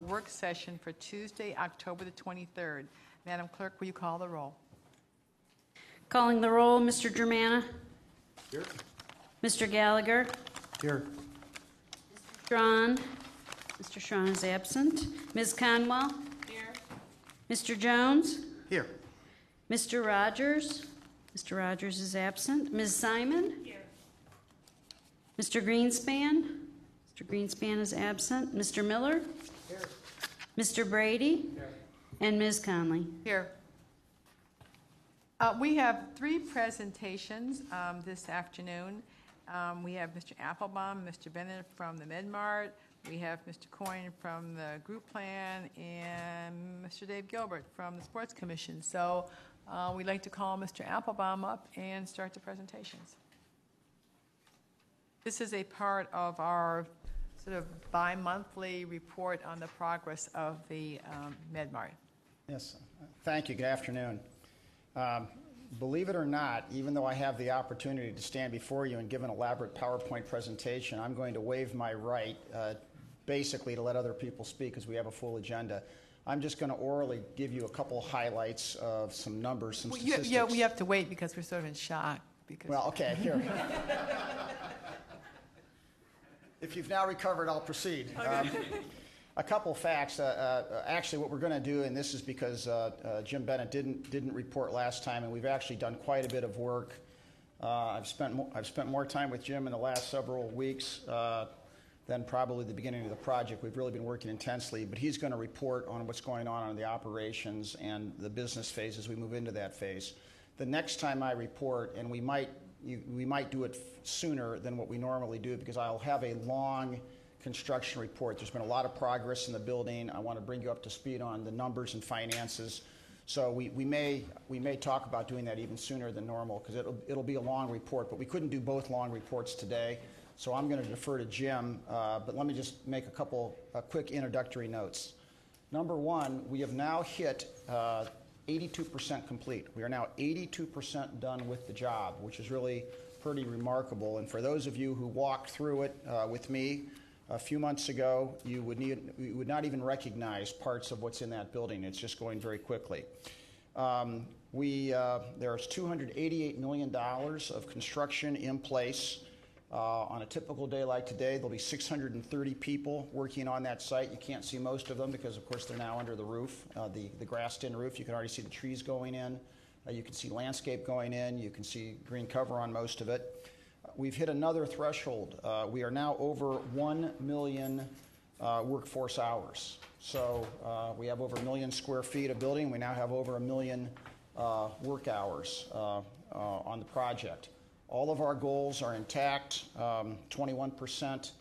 work session for Tuesday, October the 23rd. Madam Clerk, will you call the roll? Calling the roll, Mr. Germana. Here. Mr. Gallagher. Here. Strawn. Mr. Strawn is absent. Ms. Conwell. Here. Mr. Jones. Here. Mr. Rogers. Mr. Rogers is absent. Ms. Simon. Here. Mr. Greenspan. Mr. Greenspan is absent. Mr. Miller. Here. Mr. Brady. Here. And Ms. Conley. Here. We have three presentations this afternoon. We have Mr. Applebaum, Mr. Bennett from the MedMart. We have Mr. Coyne from the Group Plan and Mr. Dave Gilbert from the Sports Commission. So we'd like to call Mr. Applebaum up and start the presentations. This is a part of our sort of bi-monthly report on the progress of the MedMart. Yes, thank you. Good afternoon. Believe it or not, even though I have the opportunity to stand before you and give an elaborate PowerPoint presentation, I'm going to waive my right basically to let other people speak because we have a full agenda. I'm just going to orally give you a couple highlights of some numbers, some statistics. Yeah, we have to wait because we're sort of in shock. Well, okay, here. If you've now recovered, I'll proceed. Okay. A couple facts. Actually, what we're going to do, and this is because Jim Bennett didn't report last time, and we've actually done quite a bit of work. I've spent more time with Jim in the last several weeks than probably the beginning of the project. We've really been working intensely, but he's going to report on what's going on the operations and the business phase as we move into that phase. The next time I report, and we might do it sooner than what we normally do because I'll have a long construction report. There's been a lot of progress in the building. I want to bring you up to speed on the numbers and finances. So we may talk about doing that even sooner than normal because it'll be a long report, but we couldn't do both long reports today. So I'm going to defer to Jim, but let me just make a couple quick introductory notes. Number one, we have now hit 82% complete. We are now 82% done with the job, which is really pretty remarkable. And for those of you who walked through it with me a few months ago, you would not even recognize parts of what's in that building. It's just going very quickly. There's $288 million of construction in place. On a typical day like today, there'll be 630 people working on that site. You can't see most of them because, of course, they're now under the roof, the grassed-in roof. You can already see the trees going in. You can see landscape going in. You can see green cover on most of it. We've hit another threshold. We are now over 1 million workforce hours. So we have over 1 million square feet of building. We now have over 1 million work hours on the project. All of our goals are intact, 21%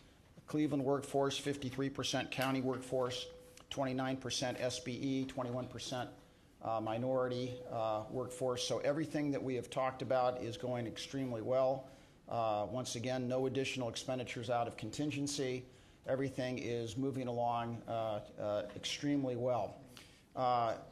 Cleveland workforce, 53% county workforce, 29% SBE, 21% minority workforce. So everything that we have talked about is going extremely well. Once again, no additional expenditures out of contingency. Everything is moving along extremely well.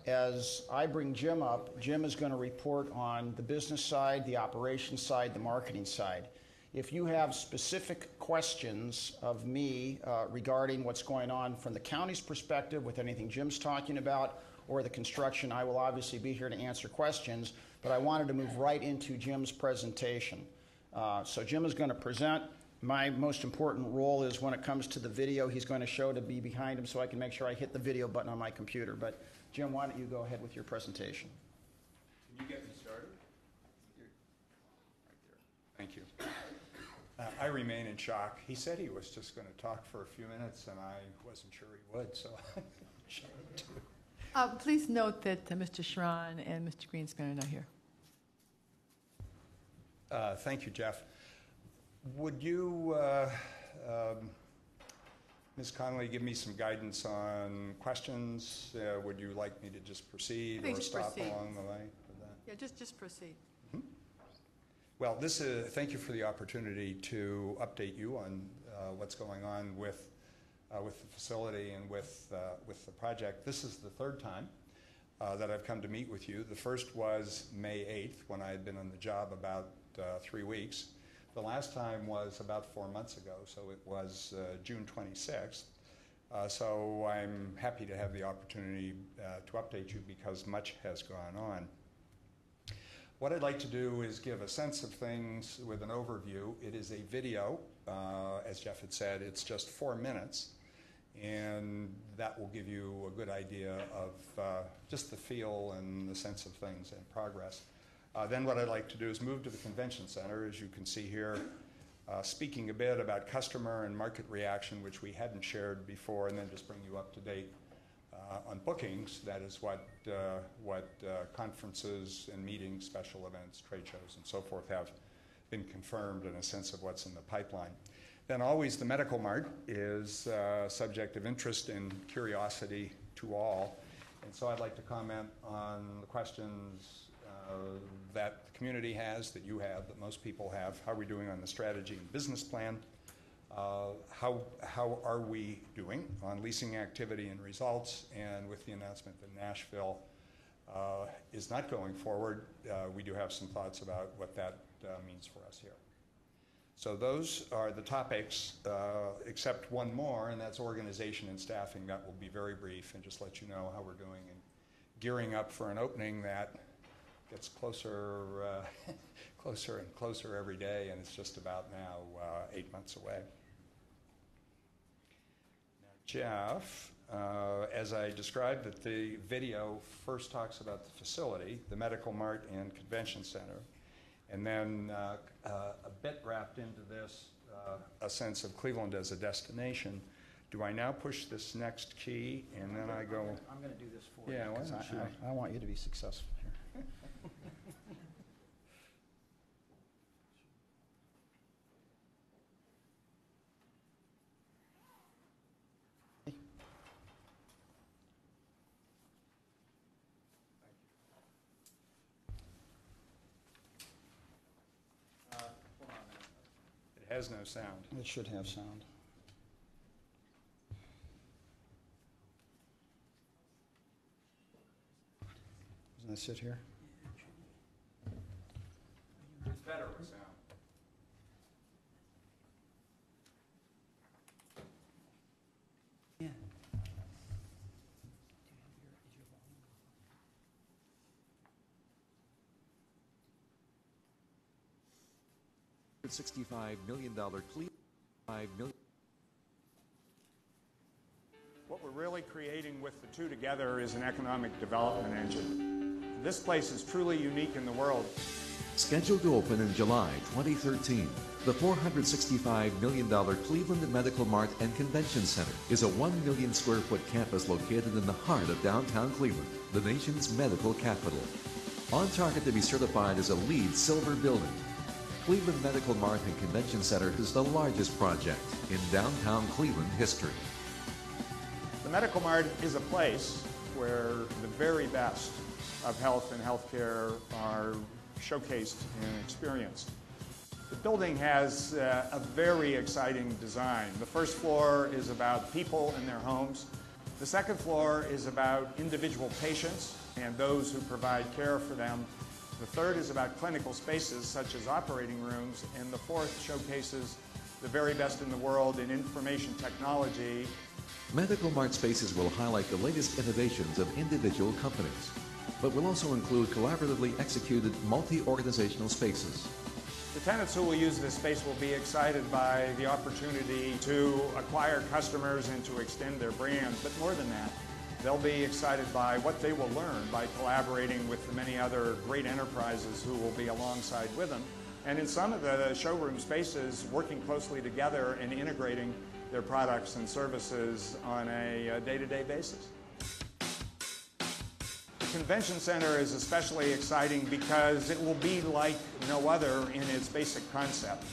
As I bring Jim up, Jim is going to report on the business side, the operations side, the marketing side. If you have specific questions of me regarding what's going on from the county's perspective with anything Jim's talking about or the construction, I will obviously be here to answer questions, but I wanted to move right into Jim's presentation. So Jim is going to present. My most important role is when it comes to the video, he's going to show to be behind him so I can make sure I hit the video button on my computer. But Jim, why don't you go ahead with your presentation? Can you get me started? Right there. Thank you. I remain in shock. He said he was just going to talk for a few minutes, and I wasn't sure he would, so I shut him too. Please note that Mr. Schron and Mr. Greenspan are not here. Thank you, Jeff. Would you, Ms. Conley, give me some guidance on questions? Would you like me to just proceed or stop along the way with that? Yeah, just proceed. Mm-hmm. Well, thank you for the opportunity to update you on what's going on with the facility and with the project. This is the third time that I've come to meet with you. The first was May 8th when I had been on the job about 3 weeks. The last time was about 4 months ago, so it was June 26th. So I'm happy to have the opportunity to update you because much has gone on. What I'd like to do is give a sense of things with an overview. It is a video. As Jeff had said, it's just 4 minutes, and that will give you a good idea of just the feel and the sense of things and progress. Then what I'd like to do is move to the convention center, as you can see here, speaking a bit about customer and market reaction, which we hadn't shared before, and then just bring you up to date on bookings. That is what conferences and meetings, special events, trade shows, and so forth have been confirmed, and a sense of what's in the pipeline. Then always the Medical Mart is a subject of interest and curiosity to all. And so I'd like to comment on the questions that the community has, that you have, that most people have. How are we doing on the strategy and business plan? How are we doing on leasing activity and results? And with the announcement that Nashville is not going forward, we do have some thoughts about what that means for us here. So those are the topics, except one more, and that's organization and staffing. That will be very brief and just let you know how we're doing and gearing up for an opening that gets closer, closer and closer every day, and it's just about now 8 months away. Now, Jeff, as I described, that the video first talks about the facility, the Medical Mart and Convention Center, and then a bit wrapped into this, a sense of Cleveland as a destination. Do I now push this next key, and then I go? I'm going to do this for you. Yeah, why don't you? I want you to be successful here. It has no sound. It should have sound. Doesn't it sit here? It's better with sound. Yeah. 65 million Cleveland. 5 million. What we're really creating with the two together is an economic development engine. This place is truly unique in the world. Scheduled to open in July 2013, the $465 million Cleveland Medical Mart and Convention Center is a 1 million square foot campus located in the heart of downtown Cleveland, the nation's medical capital. On target to be certified as a LEED Silver building, Cleveland Medical Mart and Convention Center is the largest project in downtown Cleveland history. The Medical Mart is a place where the very best of health and healthcare are showcased and experienced. The building has a very exciting design. The first floor is about people and their homes. The second floor is about individual patients and those who provide care for them. The third is about clinical spaces such as operating rooms, and the fourth showcases the very best in the world in information technology. Medical Mart spaces will highlight the latest innovations of individual companies, but will also include collaboratively executed multi-organizational spaces. The tenants who will use this space will be excited by the opportunity to acquire customers and to extend their brand, but more than that, they'll be excited by what they will learn by collaborating with the many other great enterprises who will be alongside with them. And in some of the showroom spaces, working closely together and integrating their products and services on a day-to-day basis. The Convention Center is especially exciting because it will be like no other in its basic concept.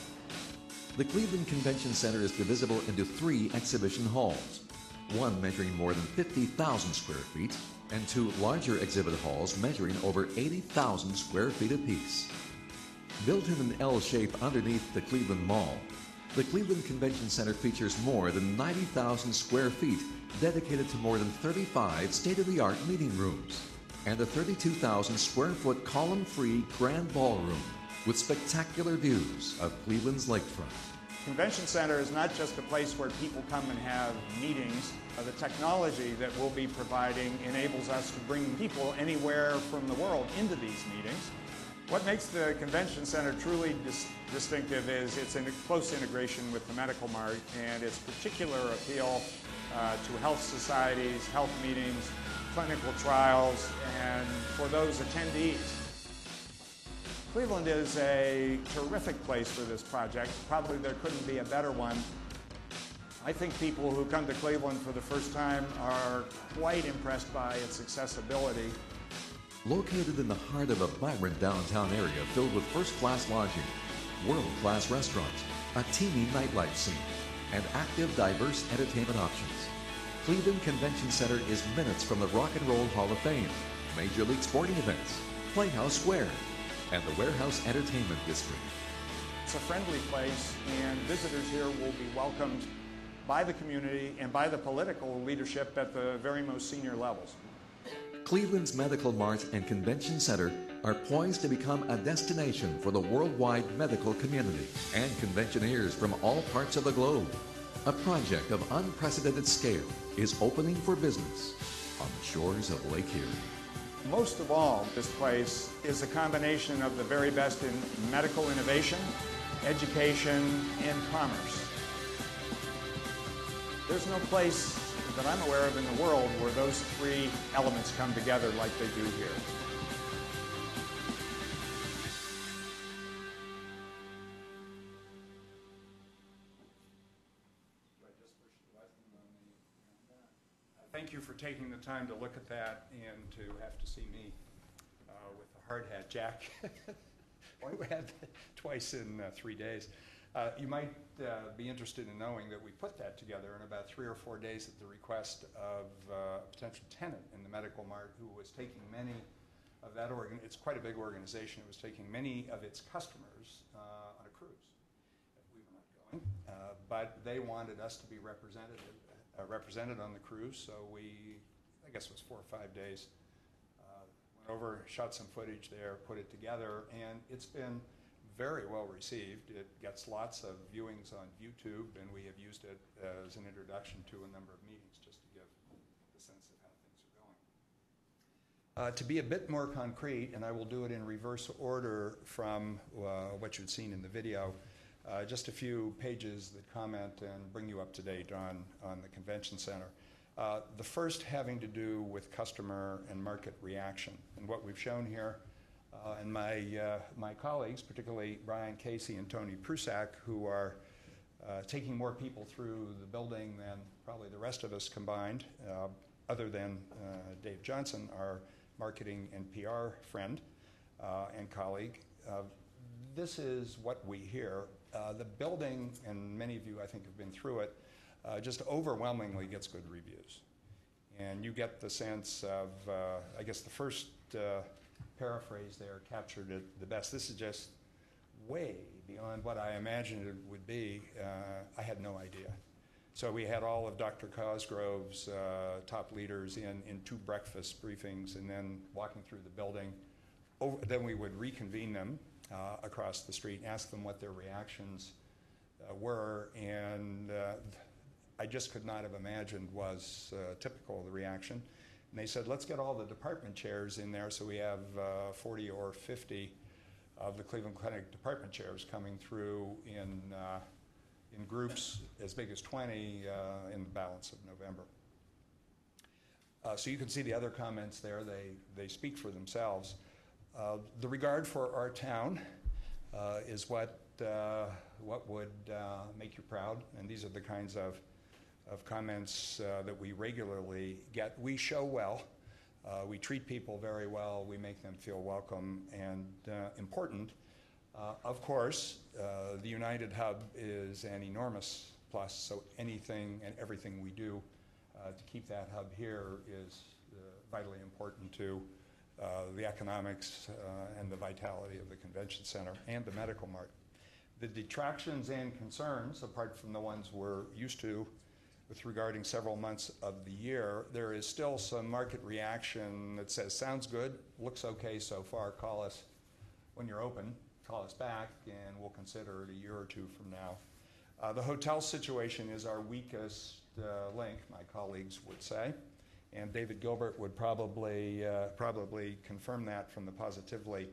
The Cleveland Convention Center is divisible into 3 exhibition halls, one measuring more than 50,000 square feet, and 2 larger exhibit halls measuring over 80,000 square feet apiece. Built in an L shape underneath the Cleveland Mall, the Cleveland Convention Center features more than 90,000 square feet dedicated to more than 35 state-of-the-art meeting rooms, and a 32,000 square foot column-free grand ballroom with spectacular views of Cleveland's lakefront. Convention Center is not just a place where people come and have meetings. The technology that we'll be providing enables us to bring people anywhere from the world into these meetings. What makes the Convention Center truly distinctive is its close integration with the Medical Mart and its particular appeal to health societies, health meetings, clinical trials, and for those attendees. Cleveland is a terrific place for this project. Probably there couldn't be a better one. I think people who come to Cleveland for the first time are quite impressed by its accessibility. Located in the heart of a vibrant downtown area filled with first-class lodging, world-class restaurants, a teeming nightlife scene, and active, diverse entertainment options, Cleveland Convention Center is minutes from the Rock and Roll Hall of Fame, Major League Sporting events, Playhouse Square, and the Warehouse Entertainment District. It's a friendly place, and visitors here will be welcomed by the community and by the political leadership at the very most senior levels. Cleveland's Medical Mart and Convention Center are poised to become a destination for the worldwide medical community and conventioneers from all parts of the globe. A project of unprecedented scale is opening for business on the shores of Lake Erie. Most of all, this place is a combination of the very best in medical innovation, education, and commerce. There's no place that I'm aware of in the world where those three elements come together like they do here. Thank you for taking the time to look at that and to have to see me with the hard hat jack. We had that twice in 3 days. You might be interested in knowing that we put that together in about 3 or 4 days at the request of a potential tenant in the Medical Mart who was taking many of that it's quite a big organization. It was taking many of its customers on a cruise. We were not going, but they wanted us to be represented on the cruise, so I guess it was 4 or 5 days, went over, shot some footage there, put it together, and it's been very well received. It gets lots of viewings on YouTube, and we have used it as an introduction to a number of meetings just to give the sense of how things are going. To be a bit more concrete, and I will do it in reverse order from what you'd seen in the video, just a few pages that comment and bring you up to date on the Convention Center. The first having to do with customer and market reaction. And what we've shown here, and my colleagues, particularly Brian Casey and Tony Prusak, who are taking more people through the building than probably the rest of us combined, other than Dave Johnson, our marketing and PR friend and colleague. This is what we hear. The building, and many of you I think have been through it, just overwhelmingly gets good reviews. And you get the sense of, I guess the first paraphrase there captured it the best. This is just way beyond what I imagined it would be. I had no idea. So we had all of Dr. Cosgrove's top leaders in 2 breakfast briefings and then walking through the building. Then we would reconvene them across the street and ask them what their reactions were, and I just could not have imagined was typical of the reaction. And they said, let's get all the department chairs in there, so we have 40 or 50 of the Cleveland Clinic department chairs coming through in groups as big as 20 in the balance of November. So you can see the other comments there. They speak for themselves. The regard for our town is what would make you proud, and these are the kinds of comments that we regularly get. We show well, we treat people very well, we make them feel welcome and important. Of course, the United Hub is an enormous plus, so anything and everything we do to keep that hub here is vitally important to the economics and the vitality of the Convention Center and the Medical Mart. The detractions and concerns, apart from the ones we're used to with regarding several months of the year, there is still some market reaction that says, sounds good, looks okay so far, call us when you're open, call us back, and we'll consider it a year or two from now. The hotel situation is our weakest link, my colleagues would say, and David Gilbert would probably confirm that from the Positively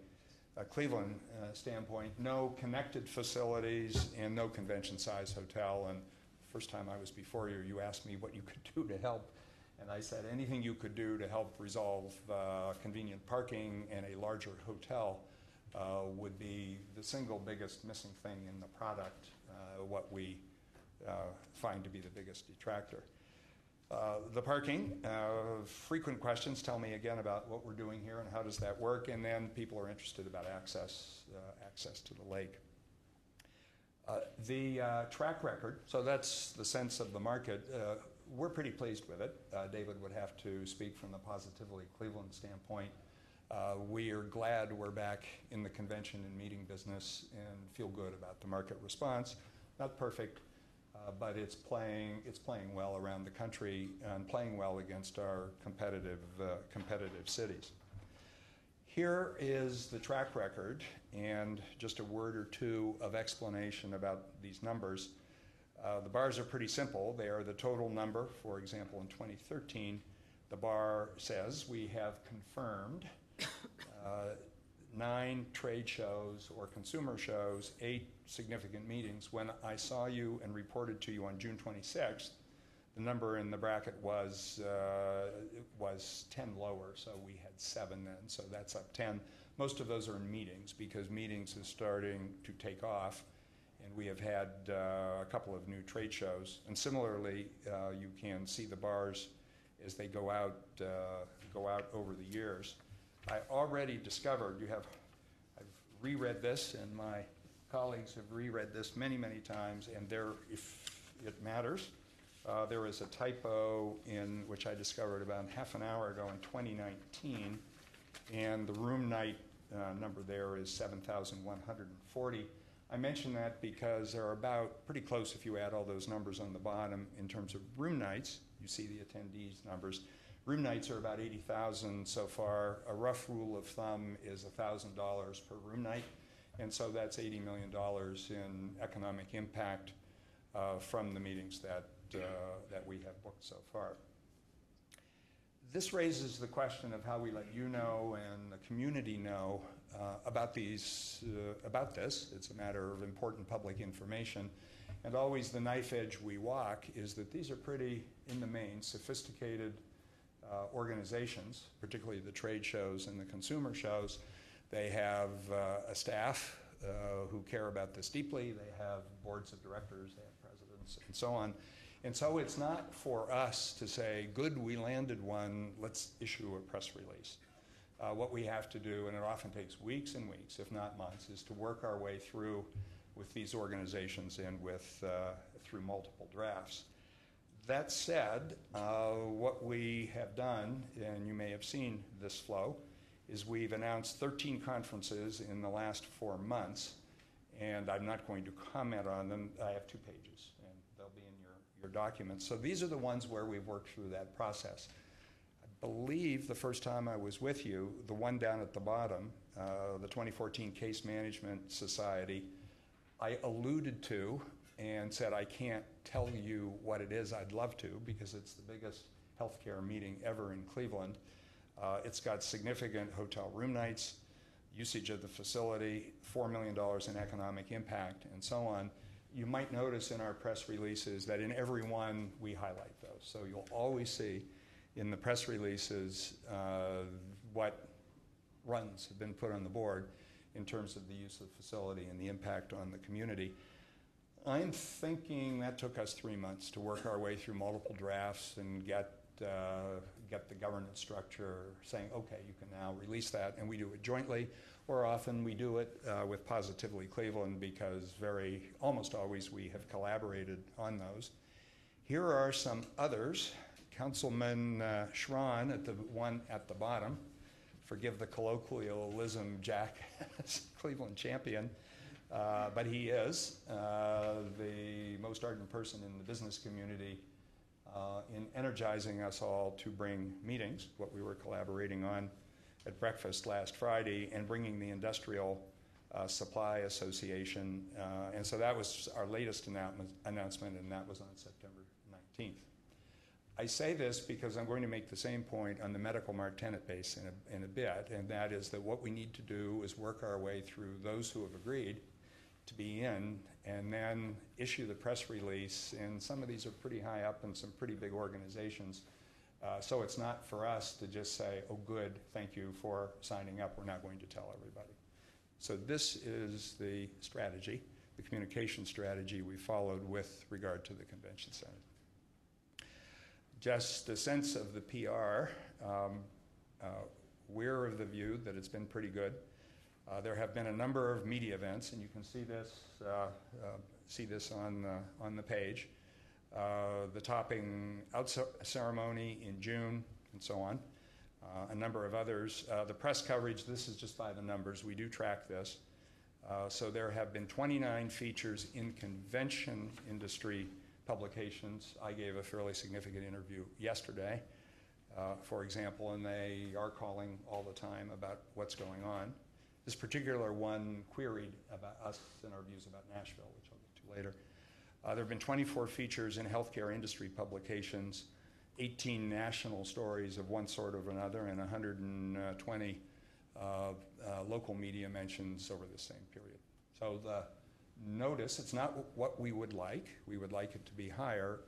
Cleveland standpoint. No connected facilities and no convention-sized hotel. And the first time I was before you, you asked me what you could do to help, and I said anything you could do to help resolve convenient parking and a larger hotel would be the single biggest missing thing in the product, what we find to be the biggest detractor. The parking, frequent questions tell me again about what we're doing here and how does that work, and then people are interested about access to the lake. The track record, so that's the sense of the market. We're pretty pleased with it. David would have to speak from the Positively Cleveland standpoint. We are glad we're back in the convention and meeting business and feel good about the market response. Not perfect, but it's playing well around the country and playing well against our competitive cities. Here is the track record, and just a word or two of explanation about these numbers. The bars are pretty simple. They are the total number. For example, in 2013, the bar says we have confirmed 9 trade shows or consumer shows, 8 significant meetings. When I saw you and reported to you on June 26th, the number in the bracket was 10 lower, so we had 7 then, so that's up 10. Most of those are in meetings because meetings is starting to take off, and we have had a couple of new trade shows. And similarly, you can see the bars as they go out over the years. I already discovered, I've reread this, and my colleagues have reread this many, many times, and there, if it matters, there is a typo in which I discovered about half an hour ago in 2019, and the room night number there is 7,140. I mention that because they're about pretty close if you add all those numbers on the bottom in terms of room nights. You see the attendees numbers. Room nights are about 80,000 so far. A rough rule of thumb is $1,000 per room night, and so that's $80 million in economic impact from the meetings that we have booked so far. This raises the question of how we let you know and the community know about this. It's a matter of important public information. And always the knife edge we walk is that these are pretty, in the main, sophisticated organizations, particularly the trade shows and the consumer shows. They have a staff who care about this deeply. They have boards of directors, they have presidents, and so on. And so it's not for us to say, good, we landed one, let's issue a press release. What we have to do, and it often takes weeks and weeks, if not months, is to work our way through with these organizations and through multiple drafts. That said, what we have done, and you may have seen this flow, is we've announced 13 conferences in the last 4 months, and I'm not going to comment on them. I have 2 pages, and they'll be in your documents. So these are the ones where we've worked through that process. I believe the first time I was with you, the one down at the bottom, the 2014 Case Management Society, I alluded to and said I can't tell you what it is. I'd love to, because it's the biggest healthcare meeting ever in Cleveland. It's got significant hotel room nights, usage of the facility, $4 million in economic impact, and so on. You might notice in our press releases that in every one we highlight those. So you'll always see in the press releases what runs have been put on the board in terms of the use of the facility and the impact on the community. I'm thinking that took us 3 months to work our way through multiple drafts and get the governance structure saying, okay, you can now release that, and we do it jointly, or often we do it with Positively Cleveland, because almost always we have collaborated on those. Here are some others. Councilman Schron, one at the bottom, forgive the colloquialism, Jack, Cleveland champion, but he is the most ardent person in the business community in energizing us all to bring meetings, what we were collaborating on at breakfast last Friday, and bringing the industrial Supply Association. And so that was our latest announcement, and that was on September 19th. I say this because I'm going to make the same point on the Medical Mart tenant base in a bit, and that is that what we need to do is work our way through those who have agreed to be in, and then issue the press release. And some of these are pretty high up and some pretty big organizations. So it's not for us to just say, oh, good, thank you for signing up. We're not going to tell everybody. So this is the strategy, the communication strategy we followed with regard to the convention center. Just a sense of the PR, we're of the view that it's been pretty good. There have been a number of media events, and you can see this on the page. The topping out ceremony in June, and so on. A number of others. The press coverage, this is just by the numbers. We do track this. So there have been 29 features in convention industry publications. I gave a fairly significant interview yesterday, for example, and they are calling all the time about what's going on. This particular one queried about us and our views about Nashville, which I'll get to later. There have been 24 features in healthcare industry publications, 18 national stories of one sort or another, and 120 local media mentions over the same period. So the notice, it's not what we would like. We would like it to be higher,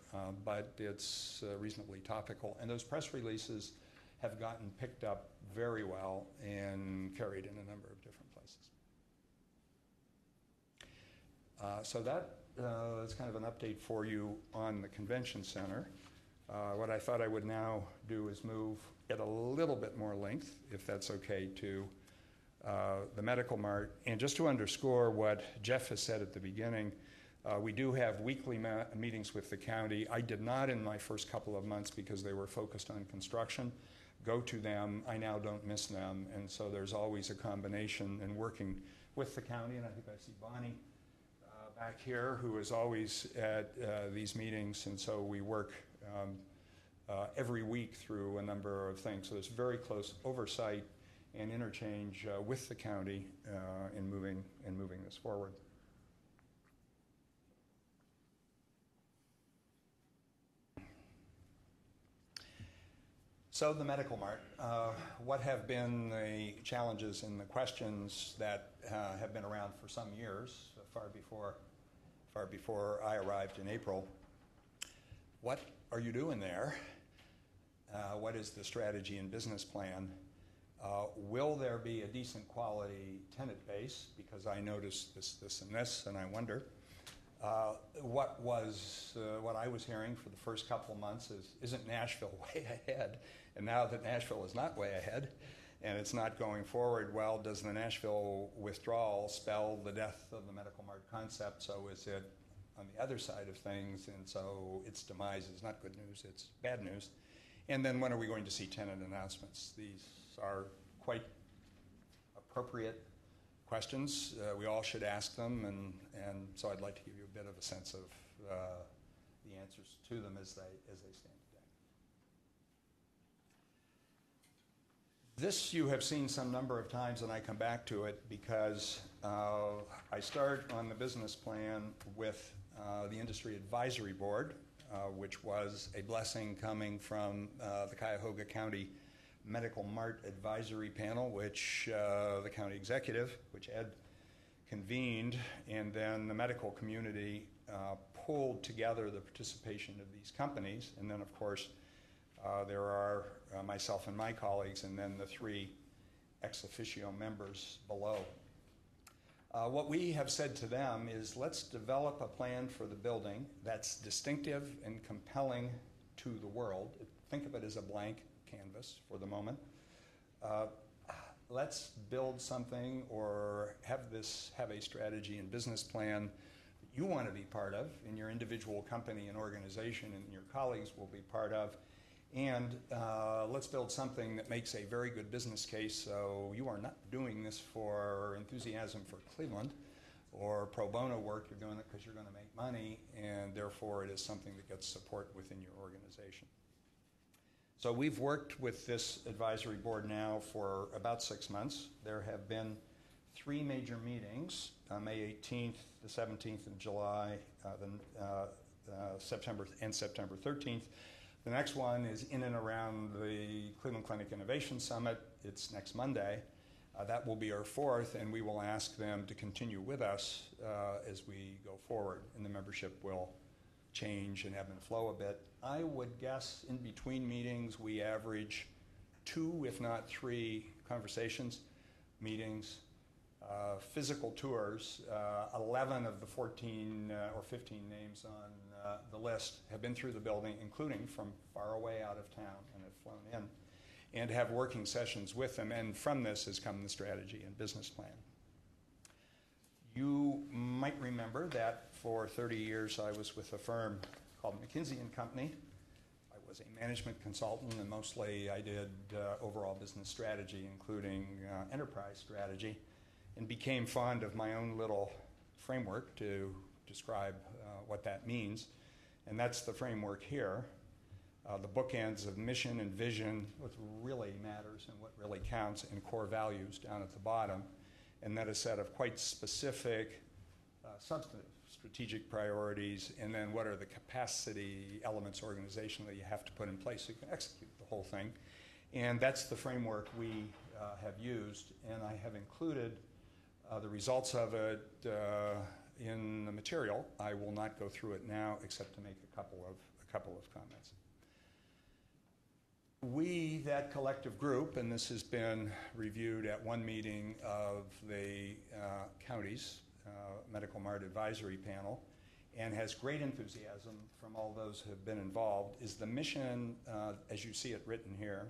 but it's reasonably topical. And those press releases have gotten picked up very well and carried in a number of different places. So that is kind of an update for you on the convention center. What I thought I would now do is move at a little bit more length, if that's okay, to the Medical Mart. And just to underscore what Jeff has said at the beginning, we do have weekly meetings with the county. I did not in my first couple of months because they were focused on construction. Go to them. I now don't miss them. And so there's always a combination in working with the county. And I think I see Bonnie back here, who is always at these meetings. And so we work every week through a number of things. So there's very close oversight and interchange with the county in moving this forward. So the Medical Mart, what have been the challenges and the questions that have been around for some years, far before I arrived in April? What are you doing there? What is the strategy and business plan? Will there be a decent quality tenant base? Because I noticed this, and I wonder. What I was hearing for the first couple of months is, isn't Nashville way ahead? And now that Nashville is not way ahead, and it's not going forward, well, does the Nashville withdrawal spell the death of the Medical Mart concept? So is it on the other side of things? And so its demise is not good news, it's bad news. And then when are we going to see tenant announcements? These are quite appropriate questions. We all should ask them, and so I'd like to give you a bit of a sense of the answers to them as they stand today. This you have seen some number of times, and I come back to it because I start on the business plan with the Industry Advisory Board, which was a blessing coming from the Cuyahoga County Medical Mart Advisory Panel, which the county executive, which Ed convened, and then the medical community pulled together the participation of these companies. And then, of course, there are myself and my colleagues, and then the three ex officio members below. What we have said to them is, let's develop a plan for the building that's distinctive and compelling to the world. Think of it as a blank canvas for the moment. Let's build something or have a strategy and business plan that you want to be part of, in your individual company and organization, and your colleagues will be part of. And let's build something that makes a very good business case, so you are not doing this for enthusiasm for Cleveland or pro bono work. You're doing it because you're going to make money, and therefore it is something that gets support within your organization. So we've worked with this advisory board now for about 6 months. There have been 3 major meetings, May 18th, the 17th in July, September 13th. The next one is in and around the Cleveland Clinic Innovation Summit. It's next Monday. That will be our 4th, and we will ask them to continue with us as we go forward, and the membership will change and ebb and flow a bit. I would guess in between meetings we average 2, if not 3 conversations, meetings, physical tours. 11 of the 14 or 15 names on the list have been through the building, including from far away out of town, and have flown in, and have working sessions with them. And from this has come the strategy and business plan. You might remember that for 30 years I was with a firm called McKinsey & Company. I was a management consultant, and mostly I did overall business strategy, including enterprise strategy, and became fond of my own little framework to describe what that means. And that's the framework here. The bookends of mission and vision, what really matters and what really counts, and core values down at the bottom. And then a set of quite specific, substantive strategic priorities, and then what are the capacity elements organizationally you have to put in place so you can execute the whole thing. And that's the framework we have used, and I have included the results of it in the material. I will not go through it now except to make a couple of comments. We, that collective group, and this has been reviewed at one meeting of the county's Medical Mart Advisory Panel, and has great enthusiasm from all those who have been involved, is the mission, as you see it written here,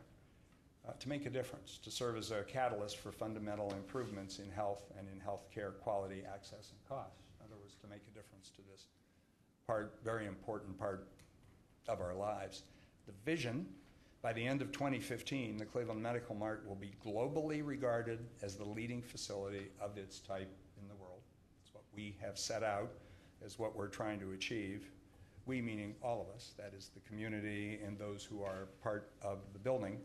to make a difference, to serve as a catalyst for fundamental improvements in health and in healthcare quality, access, and cost. In other words, to make a difference to this very important part of our lives. The vision: by the end of 2015, the Cleveland Medical Mart will be globally regarded as the leading facility of its type in the world. It's what we have set out as what we're trying to achieve. We meaning all of us, that is the community and those who are part of the building.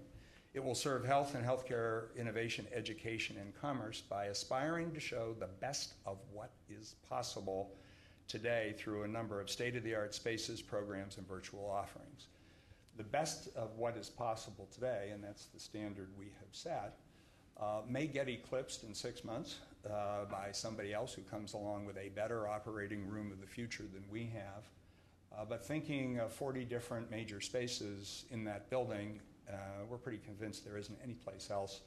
It will serve health and healthcare innovation, education, and commerce by aspiring to show the best of what is possible today through a number of state-of-the-art spaces, programs, and virtual offerings. The best of what is possible today, and that's the standard we have set, may get eclipsed in 6 months by somebody else who comes along with a better operating room of the future than we have. But thinking of 40 different major spaces in that building, we're pretty convinced there isn't any place else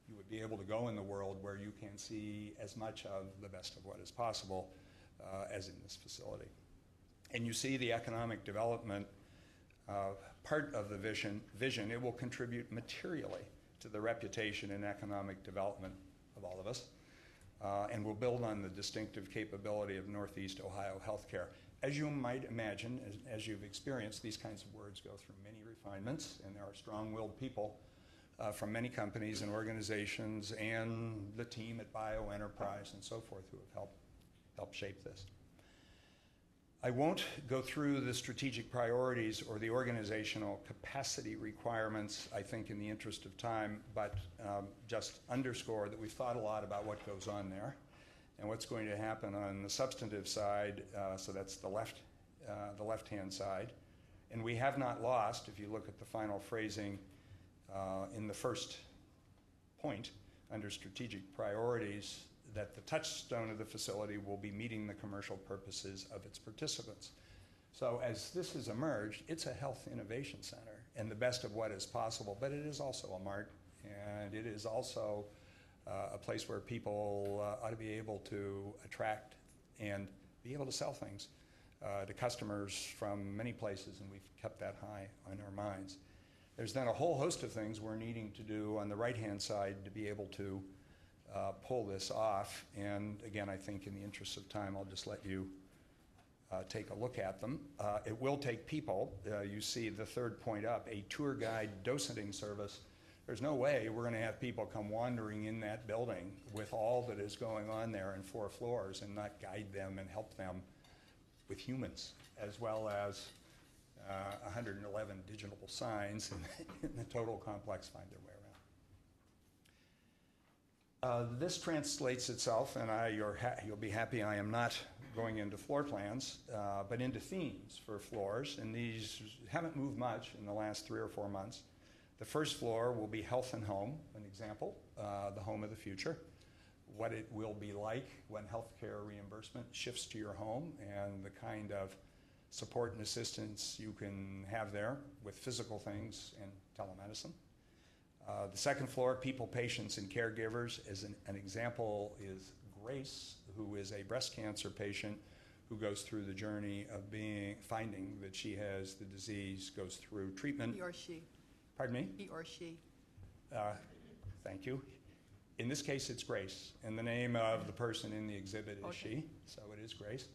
you would be able to go in the world where you can see as much of the best of what is possible as in this facility. And you see the economic development part of the vision. It will contribute materially to the reputation and economic development of all of us, and will build on the distinctive capability of Northeast Ohio healthcare. As you might imagine, as you've experienced, these kinds of words go through many refinements, and there are strong-willed people from many companies and organizations and the team at BioEnterprise and so forth who have helped shape this. I won't go through the strategic priorities or the organizational capacity requirements, I think, in the interest of time, but just underscore that we've thought a lot about what goes on there and what's going to happen on the substantive side, so that's the left-hand side. And we have not lost, if you look at the final phrasing in the first point under strategic priorities, that the touchstone of the facility will be meeting the commercial purposes of its participants. So as this has emerged, it's a health innovation center and the best of what is possible, but it is also a mart, and it is also a place where people ought to be able to attract and be able to sell things to customers from many places, and we've kept that high on our minds. There's then a whole host of things we're needing to do on the right-hand side to be able to pull this off, and again, I think in the interest of time, I'll just let you take a look at them. It will take people. You see the third point up, a tour guide docenting service. There's no way we're going to have people come wandering in that building with all that is going on there in 4 floors and not guide them and help them with humans, as well as 111 digital signs in the total complex find their way This translates itself, and you'll be happy I am not going into floor plans, but into themes for floors, and these haven't moved much in the last 3 or 4 months. The first floor will be health and home, an example, the home of the future, what it will be like when healthcare reimbursement shifts to your home, and the kind of support and assistance you can have there with physical things and telemedicine. The second floor, people, patients, and caregivers, as an example is Grace, who is a breast cancer patient who goes through the journey of finding that she has the disease, goes through treatment. He or she. Pardon me? He or she. Thank you. In this case, it's Grace, and the name of the person in the exhibit is she, so it is Grace.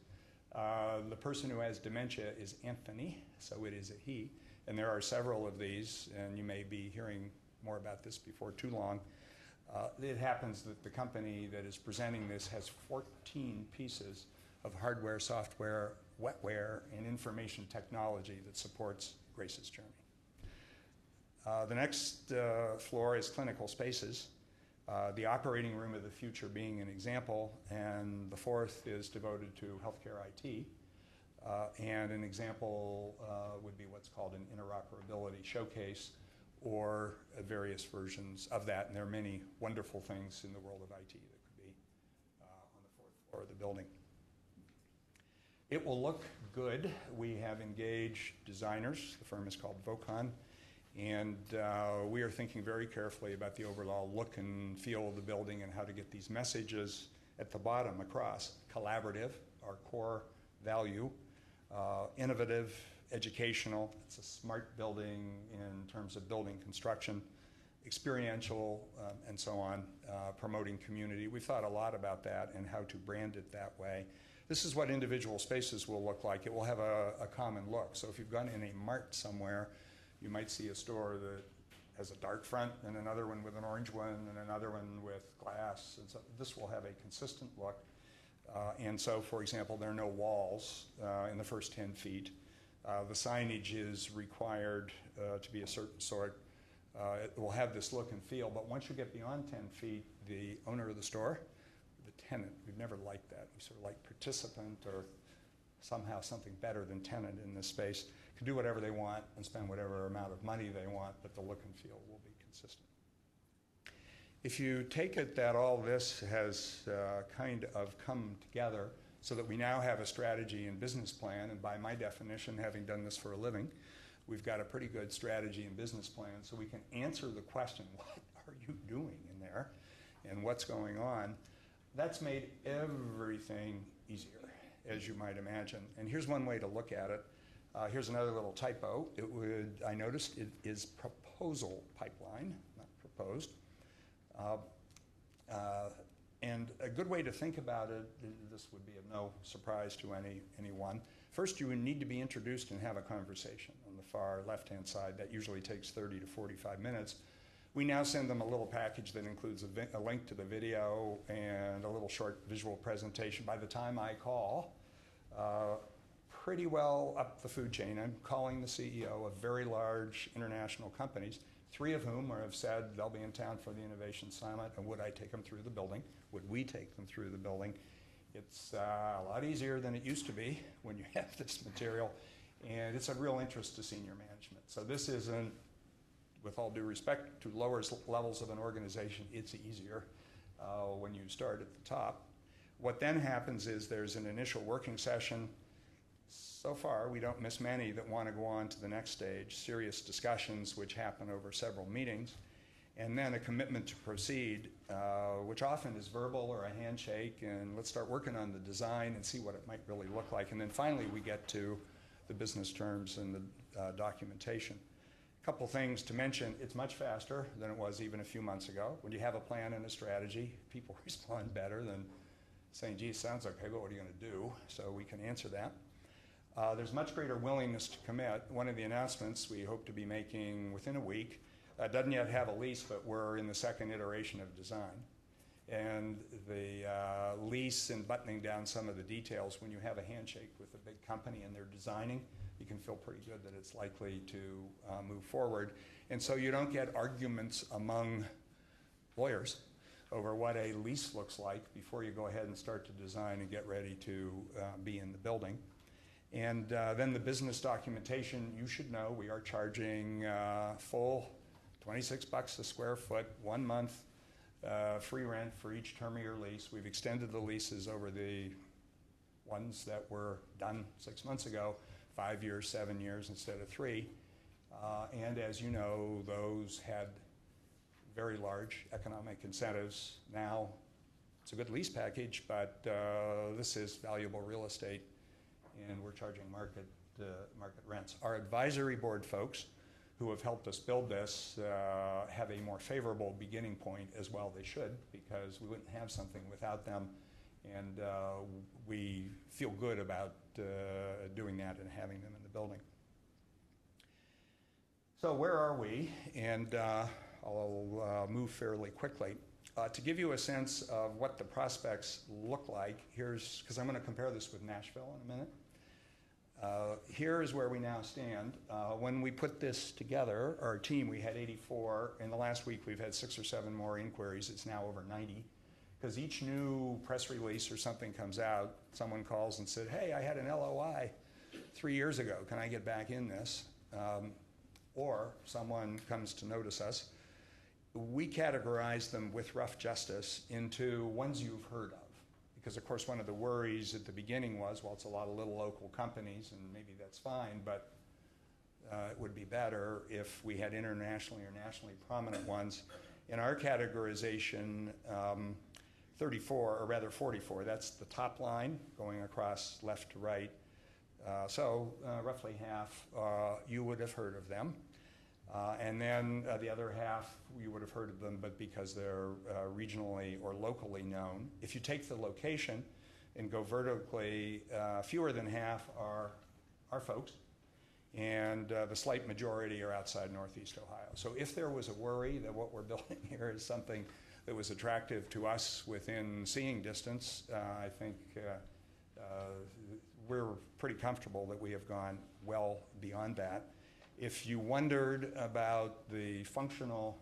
The person who has dementia is Anthony, so it is a he, and there are several of these, and you may be hearing more about this before too long. It happens that the company that is presenting this has 14 pieces of hardware, software, wetware, and information technology that supports Grace's journey. The next floor is clinical spaces, the operating room of the future being an example, and the fourth is devoted to healthcare IT. And an example would be what's called an interoperability showcase, or various versions of that, and there are many wonderful things in the world of IT that could be on the fourth floor of the building. It will look good. We have engaged designers. The firm is called Vocon, and we are thinking very carefully about the overall look and feel of the building and how to get these messages at the bottom across. Collaborative, our core value, innovative, educational. It's a smart building in terms of building construction, experiential, and so on, promoting community. We've thought a lot about that and how to brand it that way. This is what individual spaces will look like. It will have a common look. So if you've gone in a mart somewhere, you might see a store that has a dark front and another one with an orange one and another one with glass. And so this will have a consistent look. And so, for example, there are no walls in the first 10 feet. The signage is required to be a certain sort. It will have this look and feel, but once you get beyond 10 feet, the owner of the store, the tenant, we've never liked that. We sort of like participant or somehow something better than tenant in this space, can do whatever they want and spend whatever amount of money they want, but the look and feel will be consistent. If you take it that all this has kind of come together so that we now have a strategy and business plan, and by my definition, having done this for a living, we've got a pretty good strategy and business plan so we can answer the question, what are you doing in there and what's going on? That's made everything easier, as you might imagine. And here's one way to look at it. Here's another little typo. I noticed it is proposal pipeline, not proposed. And a good way to think about it, this would be of no surprise to anyone. First, you would need to be introduced and have a conversation on the far left-hand side. That usually takes 30 to 45 minutes. We now send them a little package that includes a link to the video and a little short visual presentation. By the time I call, pretty well up the food chain, I'm calling the CEO of very large international companies, 3 of whom have said they'll be in town for the Innovation Summit, and would I take them through the building? Would we take them through the building? It's a lot easier than it used to be when you have this material, and it's of real interest to senior management. So this isn't, with all due respect to lower levels of an organization, it's easier when you start at the top. What then happens is there's an initial working session. So far, we don't miss many that want to go on to the next stage, serious discussions which happen over several meetings, and then a commitment to proceed, which often is verbal or a handshake, and let's start working on the design and see what it might really look like. And then finally, we get to the business terms and the documentation. A couple things to mention. It's much faster than it was even a few months ago. When you have a plan and a strategy, people respond better than saying, gee, sounds okay, but what are you going to do? So we can answer that. There's much greater willingness to commit. One of the announcements we hope to be making within a week doesn't yet have a lease, but we're in the second iteration of design. And the lease and buttoning down some of the details, when you have a handshake with a big company and they're designing, you can feel pretty good that it's likely to move forward. And so you don't get arguments among lawyers over what a lease looks like before you go ahead and start to design and get ready to be in the building. And then the business documentation, you should know we are charging full $26 a square foot, 1 month free rent for each term of your lease. We've extended the leases over the ones that were done 6 months ago, 5 years, 7 years instead of 3. And as you know, those had very large economic incentives. Now, it's a good lease package, but this is valuable real estate, and we're charging market rents. Our advisory board folks who have helped us build this have a more favorable beginning point, as well they should, because we wouldn't have something without them, and we feel good about doing that and having them in the building. So where are we? And I'll move fairly quickly. To give you a sense of what the prospects look like, because I'm going to compare this with Nashville in a minute. Here is where we now stand. When we put this together, our team, we had 84. In the last week, we've had 6 or 7 more inquiries. It's now over 90. Because each new press release or something comes out, someone calls and said, hey, I had an LOI 3 years ago. Can I get back in this? Or someone comes to notice us. We categorize them with rough justice into ones you've heard of. Because, of course, one of the worries at the beginning was, well, it's a lot of little local companies, and maybe that's fine, but it would be better if we had internationally or nationally prominent ones. In our categorization, 34, or rather 44, that's the top line going across left to right. So roughly half you would have heard of them. And then the other half, you would have heard of them, but because they're regionally or locally known. If you take the location and go vertically, fewer than half are our folks, and the slight majority are outside Northeast Ohio. So if there was a worry that what we're building here is something that was attractive to us within seeing distance, I think we're pretty comfortable that we have gone well beyond that. If you wondered about the functional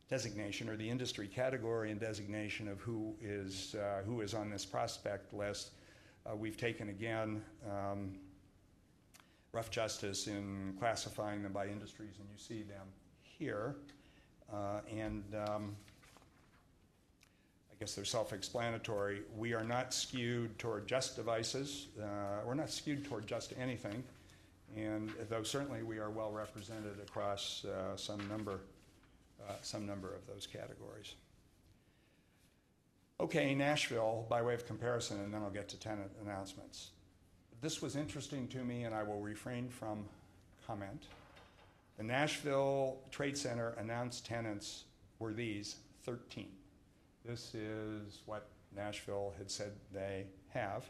designation or the industry category and designation of who is on this prospect list, we've taken, again, rough justice in classifying them by industries, and you see them here. I guess they're self-explanatory. We are not skewed toward just devices. We're not skewed toward just anything. And though certainly we are well represented across some number of those categories. Okay, Nashville, by way of comparison, and then I'll get to tenant announcements. This was interesting to me, and I will refrain from comment. The Nashville Trade Center announced tenants were these 13. This is what Nashville had said they have.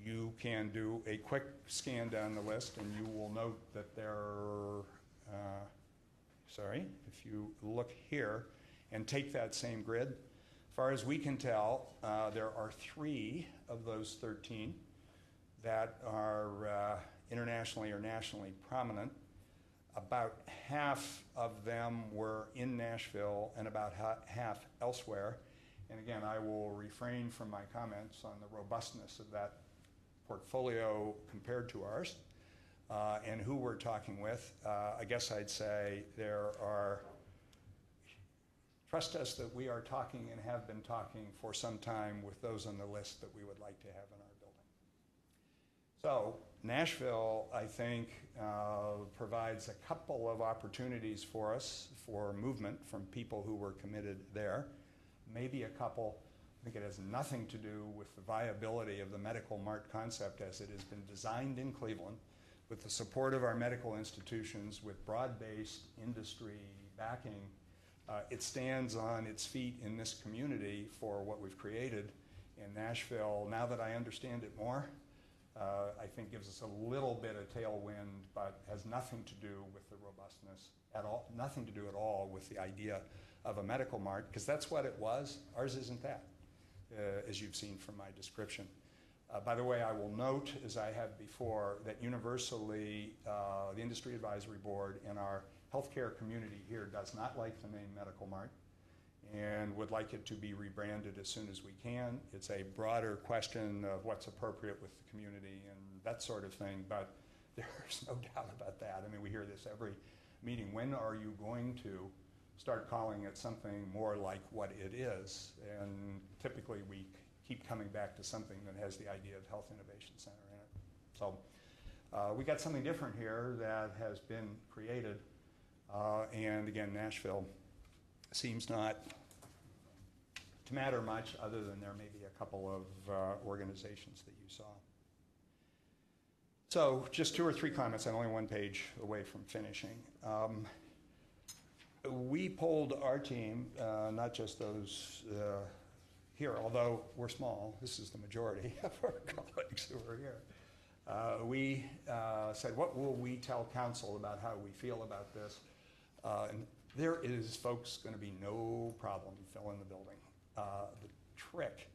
You can do a quick scan down the list, and you will note that there are, if you look here and take that same grid, as far as we can tell, there are 3 of those 13 that are internationally or nationally prominent. About half of them were in Nashville and about half elsewhere. And again, I will refrain from my comments on the robustness of that portfolio compared to ours, and who we're talking with. I guess I'd say trust us that we are talking and have been talking for some time with those on the list that we would like to have in our building. So Nashville, I think, provides a couple of opportunities for us for movement from people who were committed there. Maybe a couple. I think it has nothing to do with the viability of the medical mart concept as it has been designed in Cleveland with the support of our medical institutions with broad-based industry backing. It stands on its feet in this community for what we've created. And Nashville, now that I understand it more, I think gives us a little bit of tailwind, but has nothing to do with the robustness at all, nothing to do at all with the idea of a medical mart, because that's what it was. Ours isn't that. As you've seen from my description. By the way, I will note, as I have before, that universally the Industry Advisory Board and our healthcare community here does not like the name Medical Mart. and would like it to be rebranded as soon as we can. It's a broader question of what's appropriate with the community and that sort of thing, but there's no doubt about that. I mean, we hear this every meeting. When are you going to start calling it something more like what it is? And typically we keep coming back to something that has the idea of Health Innovation Center in it. So we got something different here that has been created. And again, Nashville seems not to matter much, other than there may be a couple of organizations that you saw. So just 2 or 3 comments. I'm only 1 page away from finishing. We polled our team, not just those here, although we're small. This is the majority of our colleagues who are here. We said, what will we tell council about how we feel about this? And there is, folks, going to be no problem filling the building. The trick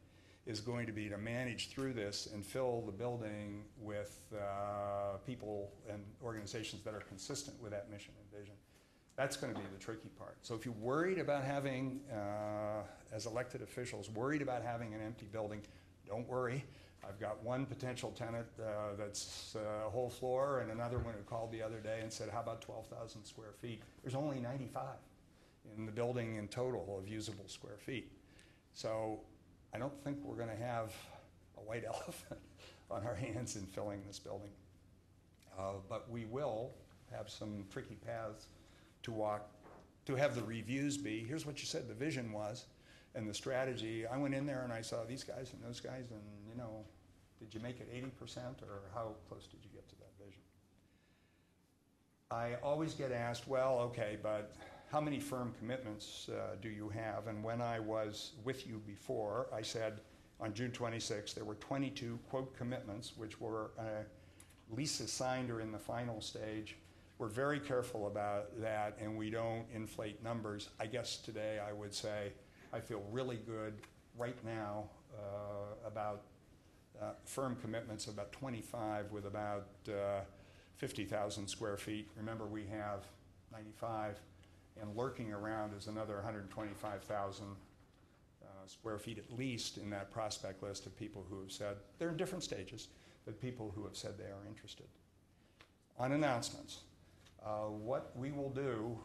is going to be to manage through this and fill the building with people and organizations that are consistent with that mission and vision. That's going to be the tricky part. So if you're worried about having, as elected officials, worried about having an empty building, don't worry. I've got one potential tenant that's a whole floor, and another one who called the other day and said, how about 12,000 square feet? There's only 95 in the building in total of usable square feet. So I don't think we're going to have a white elephant on our hands in filling this building. But we will have some tricky paths to walk, to have the reviews be, here's what you said the vision was, and the strategy. I went in there and I saw these guys and those guys, and you know, did you make it 80%, or how close did you get to that vision? I always get asked, well, okay, but how many firm commitments do you have? And when I was with you before, I said on June 26th, there were 22 quote commitments, which were leases signed or in the final stage. We're very careful about that, and we don't inflate numbers. I guess today I would say I feel really good right now about firm commitments, about 25 with about 50,000 square feet. Remember, we have 95, and lurking around is another 125,000 square feet at least in that prospect list of people who have said, they're in different stages, but people who have said they are interested. On announcements. What we will do,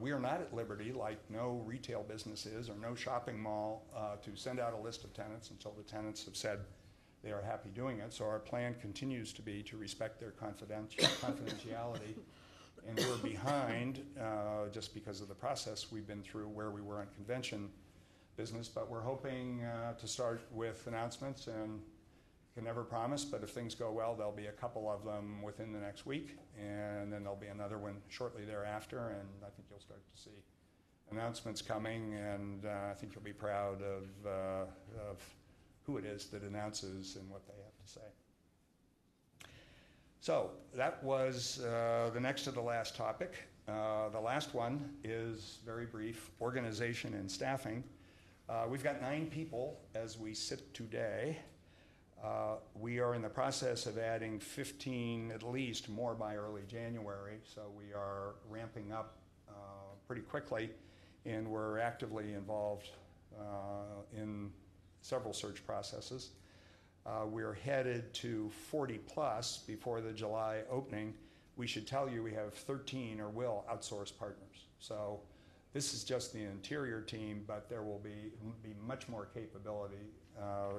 we are not at liberty, like no retail business is or no shopping mall, to send out a list of tenants until the tenants have said they are happy doing it. So our plan continues to be to respect their confidentiality. And we're behind just because of the process we've been through where we were on convention business. But we're hoping to start with announcements, and can never promise, but if things go well, there'll be a couple of them within the next week, and then there'll be another one shortly thereafter, and I think you'll start to see announcements coming, and I think you'll be proud of who it is that announces and what they have to say. So that was the next to the last topic. The last one is very brief, organization and staffing. We've got 9 people as we sit today. We are in the process of adding 15 at least more by early January, so we are ramping up pretty quickly, and we're actively involved in several search processes. We're headed to 40 plus before the July opening. We should tell you we have 13 or will outsource partners. So this is just the interior team, but there will be much more capability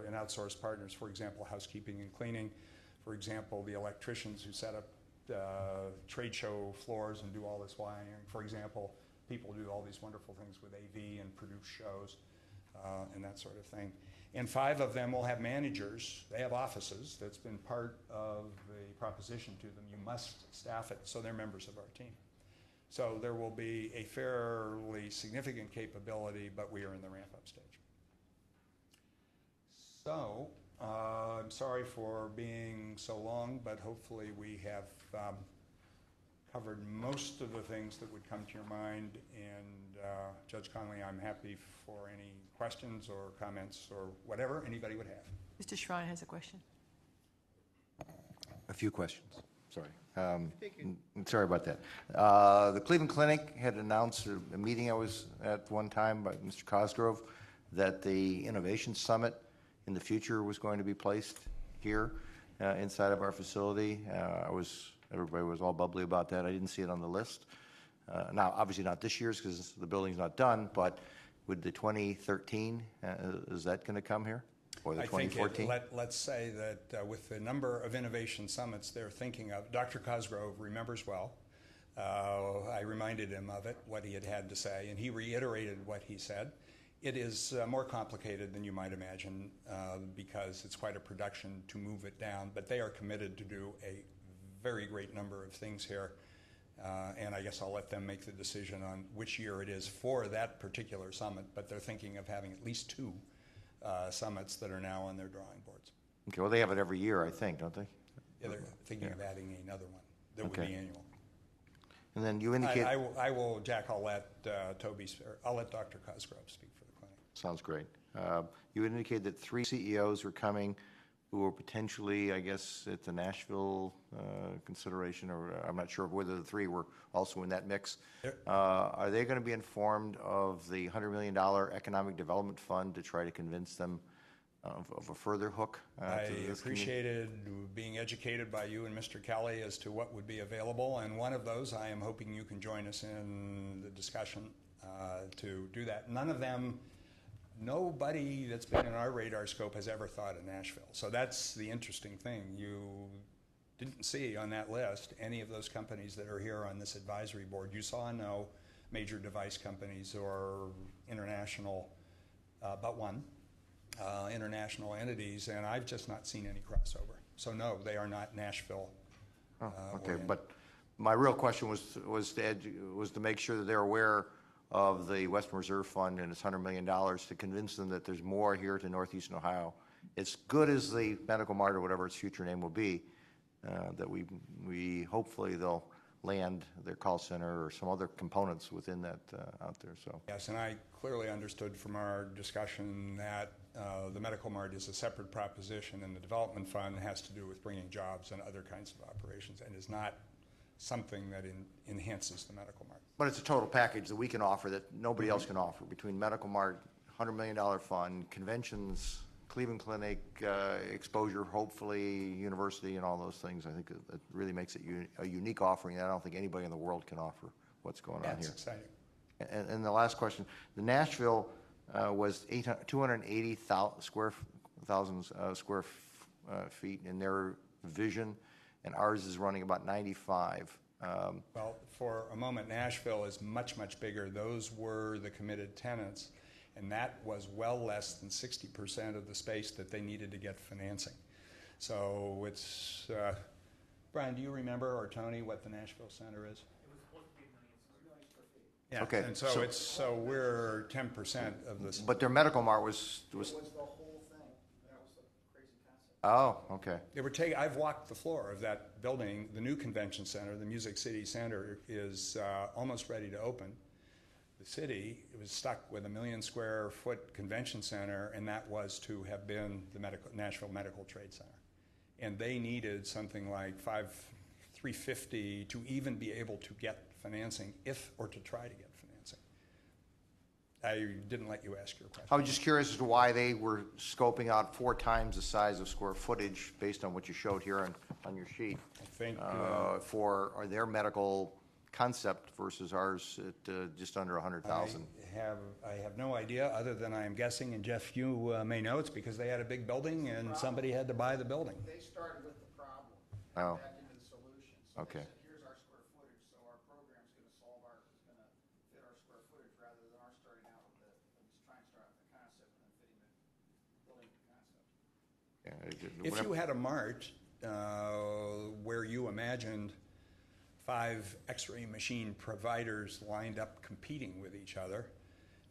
in outsourced partners. For example, housekeeping and cleaning. For example, the electricians who set up trade show floors and do all this wiring. For example, people who do all these wonderful things with AV and produce shows and that sort of thing. And 5 of them will have managers. They have offices. That's been part of the proposition to them. You must staff it, so they're members of our team. So there will be a fairly significant capability, but we are in the ramp-up stage. So I'm sorry for being so long, but hopefully we have covered most of the things that would come to your mind. And Judge Conley, I'm happy for any questions or comments or whatever anybody would have. Mr. Schrein has a question. A few questions. sorry. Sorry about that. The Cleveland Clinic had announced a meeting I was at one time by Mr. Cosgrove that the Innovation Summit in the future was going to be placed here inside of our facility. Everybody was all bubbly about that. I didn't see it on the list. Now, obviously not this year's because the building's not done, but with the 2013, is that going to come here? Or the 2014? Let's say that with the number of innovation summits they're thinking of, Dr. Cosgrove remembers well. I reminded him of it, what he had to say, and he reiterated what he said. It is more complicated than you might imagine because it's quite a production to move it down, but they are committed to do a very great number of things here. And I guess I'll let them make the decision on which year it is for that particular summit, but they're thinking of having at least 2 summits that are now on their drawing boards. Okay, well, they have it every year, I think, don't they? Yeah, they're thinking of adding another one that would be annual. And then you indicate... I will, Jack, I'll let I'll let Dr. Cosgrove speak for the clinic. Sounds great. You indicated that 3 CEOs are coming who are potentially, I guess, at the Nashville consideration, or I'm not sure whether the 3 were also in that mix. Are they going to be informed of the $100 million Economic Development Fund to try to convince them of a further hook? I appreciated being educated by you and Mr. Kelly as to what would be available, and one of those I am hoping you can join us in the discussion to do that. Nobody that's been in our radar scope has ever thought of Nashville. So that's the interesting thing. You didn't see on that list any of those companies that are here on this advisory board. You saw no major device companies or international, but one, international entities, and I've just not seen any crossover. So no, they are not Nashville. Okay, oriented. But my real question was to make sure that they're aware of the Western Reserve Fund and its $100 million to convince them that there's more here to Northeastern Ohio. As good as the Medical Mart or whatever its future name will be, that we hopefully they'll land their call center or some other components within that out there. So yes, and I clearly understood from our discussion that the Medical Mart is a separate proposition, and the Development Fund has to do with bringing jobs and other kinds of operations, and is not something that enhances the Medical Mart. But it's a total package that we can offer that nobody else can offer, between Medical Mart, $100 million fund, conventions, Cleveland Clinic, exposure, hopefully, university, and all those things. I think that really makes it a unique offering that I don't think anybody in the world can offer what's going on here. That's exciting. And the last question, the Nashville was 280,000 square feet in their vision, and ours is running about 95. Well, for a moment, Nashville is much, much bigger. Those were the committed tenants, and that was well less than 60% of the space that they needed to get financing. So it's, Brian, do you remember, or Tony, what the Nashville Center is? It was supposed to be 1 million square feet. Yeah, okay, and so we're 10% of this. But their Medical Mart was It was the whole thing. That was the crazy concept. Oh, okay. They were I've walked the floor of that building. The new convention center, the Music City Center, is almost ready to open. The city was stuck with a 1 million square foot convention center, and that was to have been the Nashville Medical Trade Center. And they needed something like $350 to even be able to get financing, or to try to get financing. I didn't let you ask your question. I was just curious as to why they were scoping out 4 times the size of square footage based on what you showed here on your sheet. I think for their medical concept versus ours at just under 100,000. I have no idea, other than I am guessing, and Jeff, you may know, it's because they had a big building and somebody had to buy the building. They started with the problem, Oh. back into the solution. So Okay. they said, here's our square footage, so our program's going to fit our square footage rather than our starting out with trying to start with the concept and then fitting the building to the concept. Yeah, If you had a mart where you imagined 5 X-ray machine providers lined up competing with each other,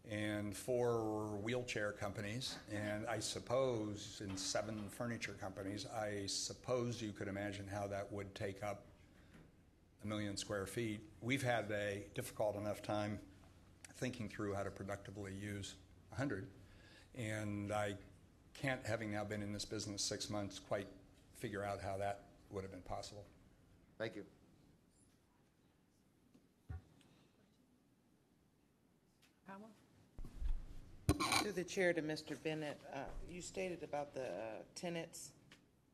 and 4 wheelchair companies, and I suppose in 7 furniture companies, I suppose you could imagine how that would take up 1 million square feet. We've had a difficult enough time thinking through how to productively use 100, and I can't, having now been in this business 6 months, quite figure out how that would have been possible. Thank you. Through the chair to Mr. Bennett, you stated about the tenants,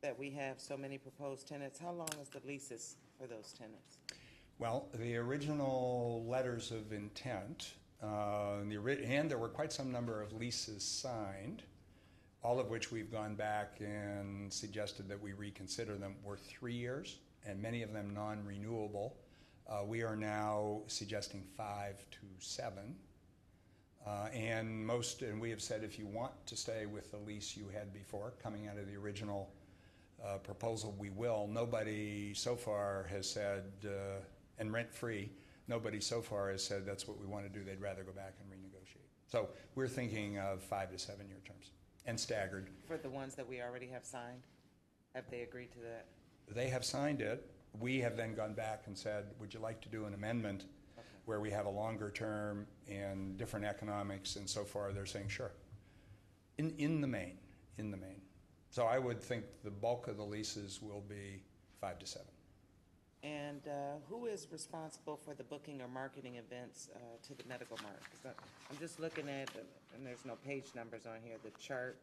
that we have so many proposed tenants. How long is the leases for those tenants? Well, the original letters of intent, and there were quite some number of leases signed, all of which we've gone back and suggested that we reconsider them, were 3 years, and many of them non-renewable. We are now suggesting 5 to 7. And we have said if you want to stay with the lease you had before, coming out of the original proposal, we will. Nobody so far has said, and rent-free, nobody so far has said that's what we want to do. They'd rather go back and renegotiate. So we're thinking of 5 to 7 year terms and staggered. For the ones that we already have signed, have they agreed to that? They have signed it. We have then gone back and said, would you like to do an amendment where we have a longer term and different economics, and so far they're saying sure. In the main. So I would think the bulk of the leases will be 5 to 7. And who is responsible for the booking or marketing events to the medical mart? 'Cause I'm just looking at, and there's no page numbers on here, the chart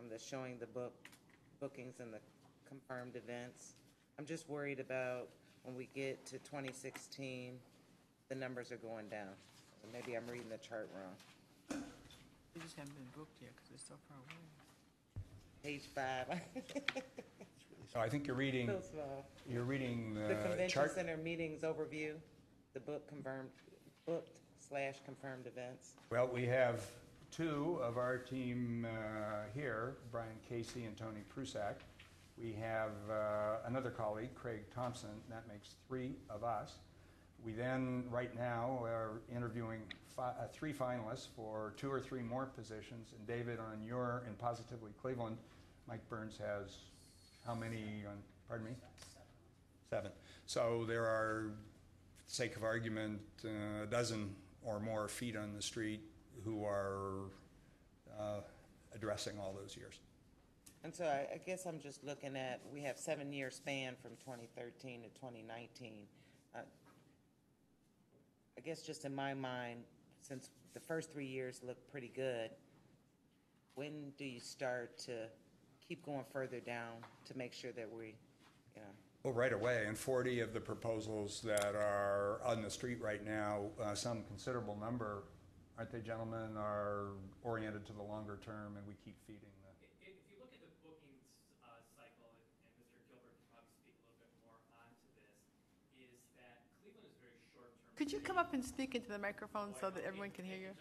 that's showing the bookings and the confirmed events. I'm just worried about when we get to 2016, the numbers are going down. So maybe I'm reading the chart wrong. We just haven't been booked yet because it's so far away. Page 5. So I think you're reading The the convention chart. center meetings overview, the booked/confirmed events. Well, we have 2 of our team here, Brian Casey and Tony Prusak. We have another colleague, Craig Thompson. That makes 3 of us. We then, right now, are interviewing 3 finalists for 2 or 3 more positions. And David, in Positively Cleveland, Mike Burns has how many on, pardon me? 7. So there are, for the sake of argument, a dozen or more feet on the street who are addressing all those years. And so I guess I'm just looking at, we have 7-year span from 2013 to 2019. I guess just in my mind, since the first 3 years look pretty good, when do you start to keep going further down to make sure that we, Well, right away, and 40 of the proposals that are on the street right now, some considerable number, aren't they, gentlemen, are oriented to the longer term, and we keep feeding the... If you look at the bookings cycle, and Mr. Gilbert can probably speak a little bit more onto this, is that Cleveland is very short-term. Could you come up and speak into the microphone so that everyone can hear you?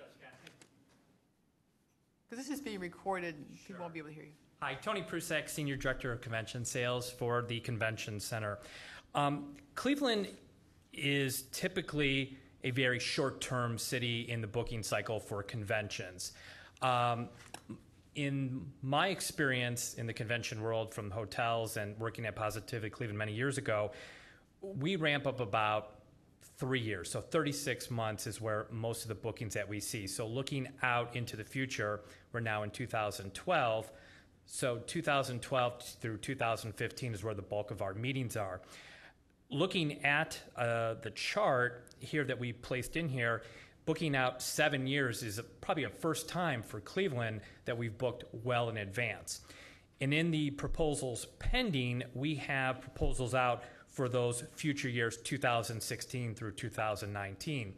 Because this is being recorded, people won't be able to hear you. Hi, Tony Prusak, Senior Director of Convention Sales for the Convention Center. Cleveland is typically a very short-term city in the booking cycle for conventions. In my experience in the convention world from hotels and working at Positively Cleveland many years ago, we ramp up about 3 years. So 36 months is where most of the bookings that we see. So looking out into the future, we're now in 2012. So 2012 through 2015 is where the bulk of our meetings are. Looking at the chart here that we placed in here, booking out 7 years is probably a first time for Cleveland that we've booked well in advance. And in the proposals pending, we have proposals out for those future years, 2016 through 2019.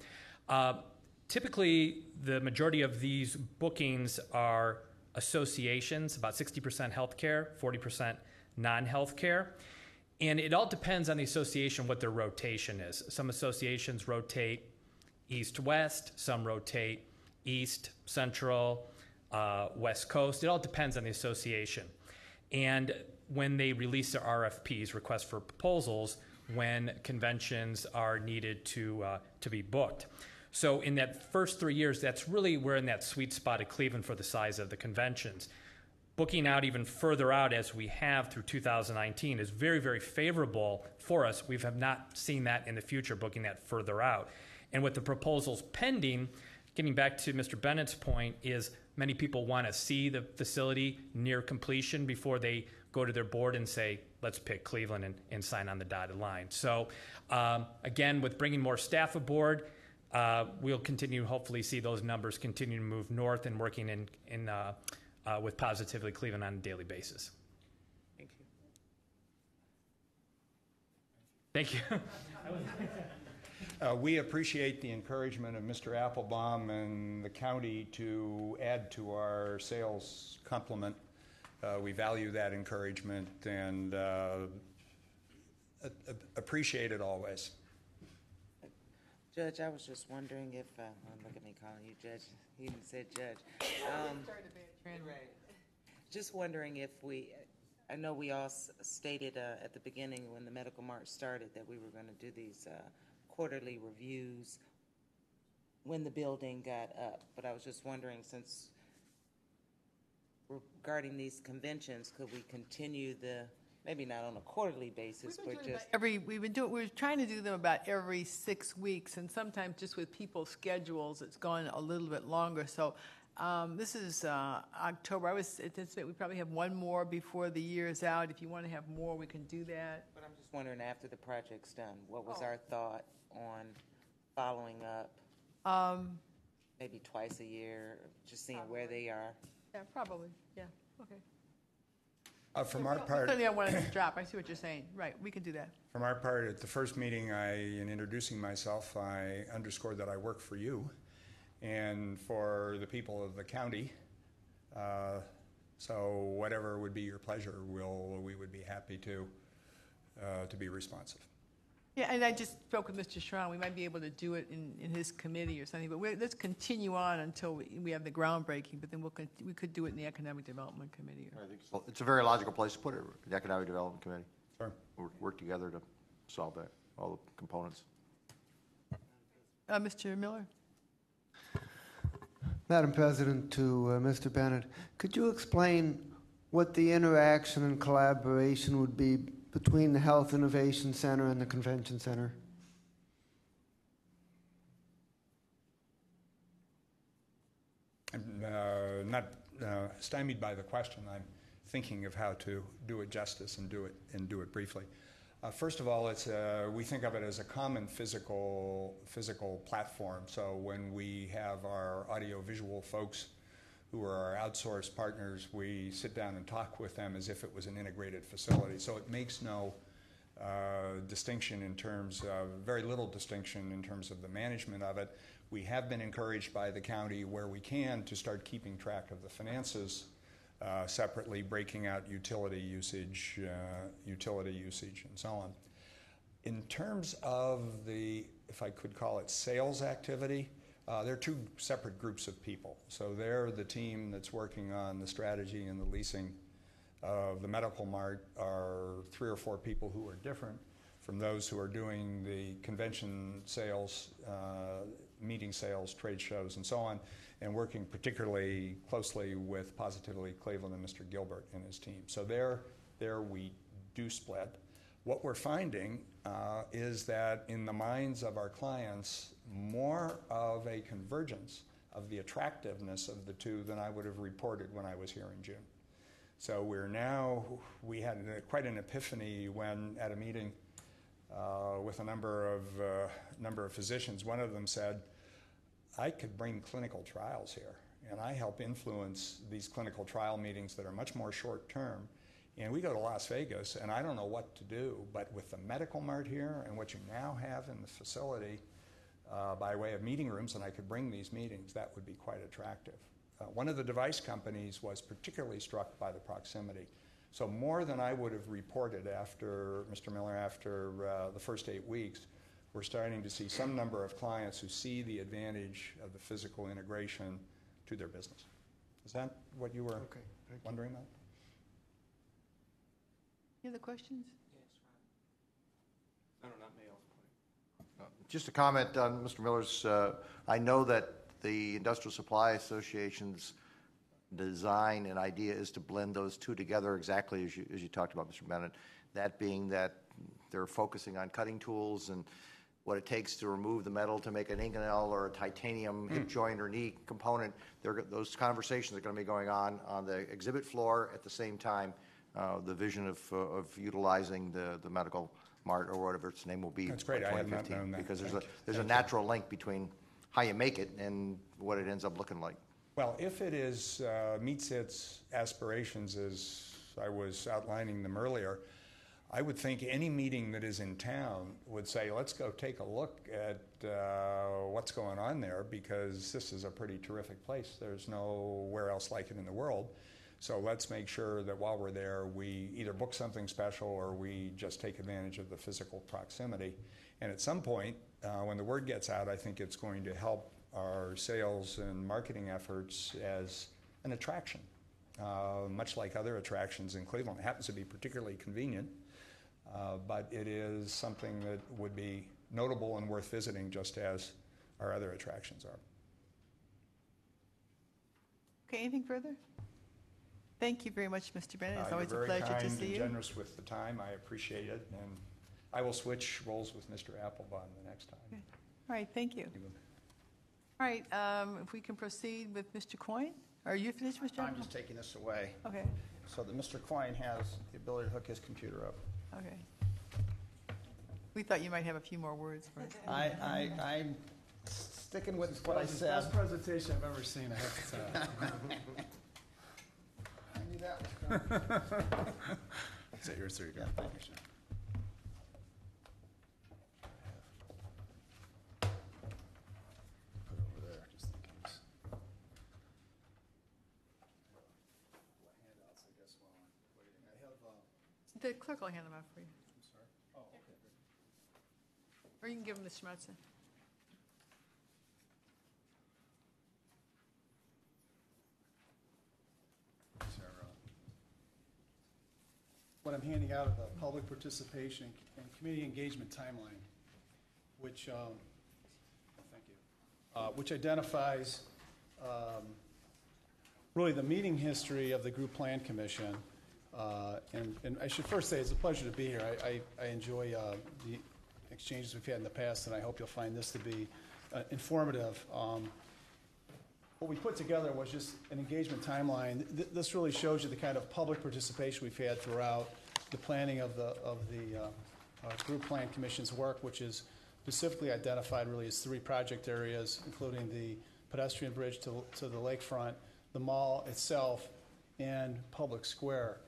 Typically, the majority of these bookings are associations, about 60% healthcare, 40% non-healthcare. And it all depends on the association, what their rotation is. Some associations rotate east-west, some rotate east-central, west coast. It all depends on the association. And when they release their RFPs, requests for proposals, when conventions are needed to be booked. So in that first 3 years, that's really, we're in that sweet spot of Cleveland for the size of the conventions. Booking out even further out as we have through 2019 is very, very favorable for us. We have not seen that in the future, booking that further out. And with the proposals pending, getting back to Mr. Bennett's point, is many people want to see the facility near completion before they go to their board and say, let's pick Cleveland and sign on the dotted line. So again, with bringing more staff aboard, we'll continue, hopefully see those numbers continue to move north and working with Positively Cleveland on a daily basis. Thank you. Thank you. We appreciate the encouragement of Mr. Applebaum and the county to add to our sales complement. We value that encouragement and appreciate it always. Judge, I was just wondering if, look at me calling you Judge, he even said Judge. Just wondering if I know we all stated at the beginning when the Medical Mart started that we were going to do these quarterly reviews when the building got up, but I was just wondering, since regarding these conventions, could we continue maybe not on a quarterly basis, but just we're trying to do them about every 6 weeks, and sometimes just with people's schedules, it's gone a little bit longer. So this is October. I was anticipating we probably have one more before the year is out. If you want to have more, we can do that. But I'm just wondering, after the project's done, what was our thought on following up? Maybe twice a year, just seeing where they are. Yeah, probably. Yeah. Okay. From our part, Clearly, I wanted to drop. I see what you're saying. Right. We can do that. From our part, at the first meeting, in introducing myself, I underscored that I work for you and for the people of the county. So whatever would be your pleasure, we would be happy to be responsive. Yeah, and I just spoke with Mr. Schrawn. We might be able to do it in his committee or something, but let's continue on until we have the groundbreaking, but then we could do it in the Economic Development Committee. I think so. It's a very logical place to put it, the Economic Development Committee. Sure. Work together to solve that, all the components. Mr. Miller? Madam President, to Mr. Bennett, could you explain what the interaction and collaboration would be between the Health Innovation Center and the Convention Center? I'm not stymied by the question. I'm thinking of how to do it justice and do it briefly. First of all, we think of it as a common physical platform. So when we have our audiovisual folks who are our outsourced partners, we sit down and talk with them as if it was an integrated facility. So it makes no distinction in terms of, very little distinction in terms of the management of it. We have been encouraged by the county where we can to start keeping track of the finances separately, breaking out utility usage, and so on. In terms of the, if I could call it, sales activity, they're two separate groups of people. So they're the team that's working on the strategy and the leasing of the Medical Mart are 3 or 4 people who are different from those who are doing the convention sales, meeting sales, trade shows, and so on, and working particularly closely with Positively Cleveland and Mr. Gilbert and his team. So there we do split. What we're finding is that in the minds of our clients, more of a convergence of the attractiveness of the two than I would have reported when I was here in June. So we had quite an epiphany when at a meeting with a number of physicians. One of them said, I could bring clinical trials here, and I help influence these clinical trial meetings that are much more short term. And we go to Las Vegas, and I don't know what to do, but with the Medical Mart here and what you now have in the facility by way of meeting rooms, and I could bring these meetings, that would be quite attractive. One of the device companies was particularly struck by the proximity. So more than I would have reported after, Mr. Miller, after the first 8 weeks, we're starting to see some number of clients who see the advantage of the physical integration to their business. Is that what you were wondering about? Any other questions? Just a comment on Mr. Miller's. I know that the Industrial Supply Association's design and idea is to blend those two together exactly as you talked about, Mr. Bennett. That being that they're focusing on cutting tools and what it takes to remove the metal to make an ingonel or a titanium hip joint or knee component. Those conversations are going to be going on the exhibit floor at the same time the vision of utilizing the medical mart or whatever its name will be. That's great. by I had not 2015, known that. because Thank you. there's a natural link between how you make it and what it ends up looking like. Well, if it is meets its aspirations as I was outlining them earlier, I would think any meeting that is in town would say, let's go take a look at what's going on there, because this is a pretty terrific place. There's nowhere else like it in the world. So let's make sure that while we're there, we either book something special or we just take advantage of the physical proximity. And at some point, when the word gets out, I think it's going to help our sales and marketing efforts as an attraction, much like other attractions in Cleveland. It happens to be particularly convenient, but it is something that would be notable and worth visiting, just as our other attractions are. Okay, anything further? Thank you very much, Mr. Bennett. It's always a You're pleasure to very kind see and you. generous with the time. I appreciate it, and I will switch roles with Mr. Applebaum the next time. Okay. All right, thank you. All right, if we can proceed with Mr. Coyne. Are you finished, Mr. I'm Applebaum? just taking this away Okay, so that Mr. Coyne has the ability to hook his computer up. okay. We thought you might have a few more words for us. I'm sticking with what I It's the said. best presentation I've ever seen, I have to say. I knew that was coming. Is that yours? There you go. Yeah, thank you. Put it over there, just in case. Handouts, I guess, while I'm waiting. I have, The clerk will hand them out for you. I'm sorry. Oh, okay. Or you can give them to Schmutzer. Sarah. What I'm handing out is the public participation and community engagement timeline, which, thank you, which identifies really the meeting history of the Group Plan Commission. And I should first say it's a pleasure to be here. I enjoy the exchanges we've had in the past, and I hope you'll find this to be informative. What we put together was just an engagement timeline. This really shows you the kind of public participation we've had throughout the planning of the Group Plan Commission's work, which is specifically identified really as 3 project areas, including the pedestrian bridge to the lakefront, the mall itself, and Public Square.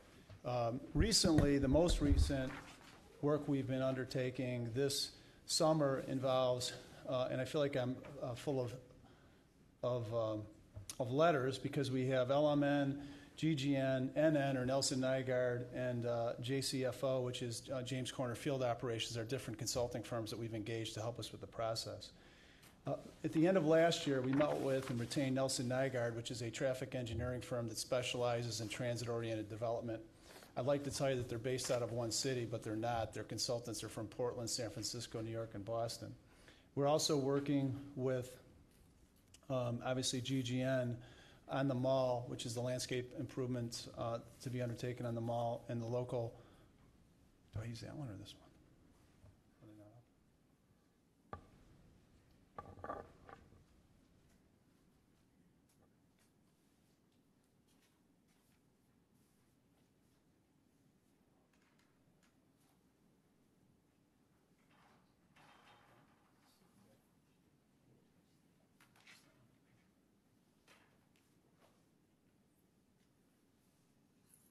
Recently, the most recent work we've been undertaking this summer involves, and I feel like I'm full of letters, because we have LMN, GGN, NN, or Nelson Nygaard, and JCFO, which is James Corner Field Operations, are different consulting firms that we've engaged to help us with the process. At the end of last year, we met with and retained Nelson Nygaard, which is a traffic engineering firm that specializes in transit-oriented development. I'd like to tell you that they're based out of one city, but they're not. Their consultants are from Portland, San Francisco, New York, and Boston. We're also working with, obviously, GGN on the mall, which is the landscape improvements to be undertaken on the mall, and the local. Do I use that one or this one? Are they not up?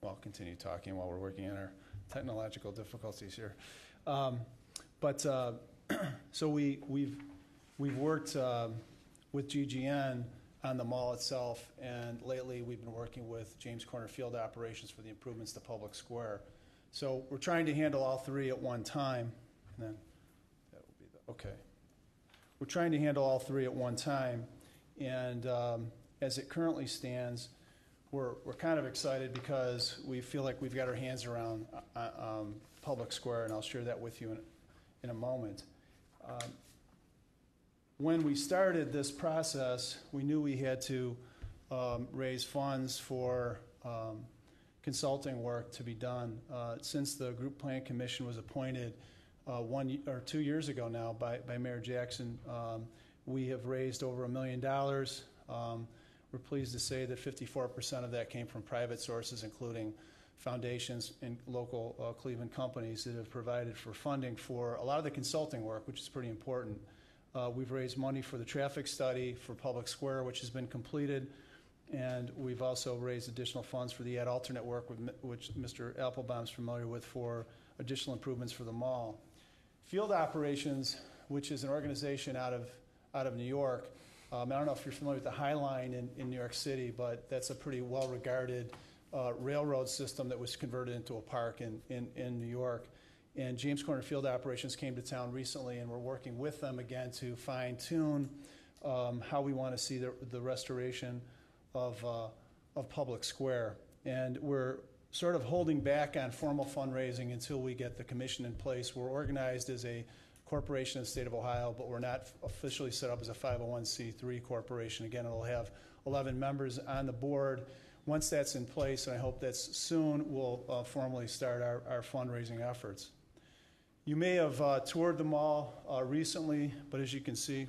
I'll continue talking while we're working on our technological difficulties here. So we've worked with GGN on the mall itself, and lately we've been working with James Corner Field Operations for the improvements to Public Square. So we're trying to handle all 3 at one time, and then that will be the, okay. We're trying to handle all 3 at one time, and as it currently stands, we're kind of excited because we feel like we've got our hands around Public Square, and I'll share that with you in a moment. When we started this process, we knew we had to raise funds for consulting work to be done. Since the Group Plan Commission was appointed 1 or 2 years ago now by Mayor Jackson, we have raised over $1 million. We're pleased to say that 54% of that came from private sources, including foundations and local Cleveland companies that have provided for funding for a lot of the consulting work, which is pretty important. We've raised money for the traffic study for Public Square, which has been completed, and we've also raised additional funds for the ad alternate work, which Mr. Applebaum's familiar with, for additional improvements for the mall. Field Operations, which is an organization out of New York. I don't know if you're familiar with the High Line in New York City, but that's a pretty well-regarded railroad system that was converted into a park in New York. And James Corner Field Operations came to town recently, and we're working with them again to fine-tune how we want to see the restoration of Public Square. And we're sort of holding back on formal fundraising until we get the commission in place. We're organized as a corporation in the state of Ohio, but we're not officially set up as a 501c3 corporation. Again, it'll have 11 members on the board. Once that's in place, and I hope that's soon, we'll formally start our fundraising efforts. You may have toured the mall recently, but as you can see,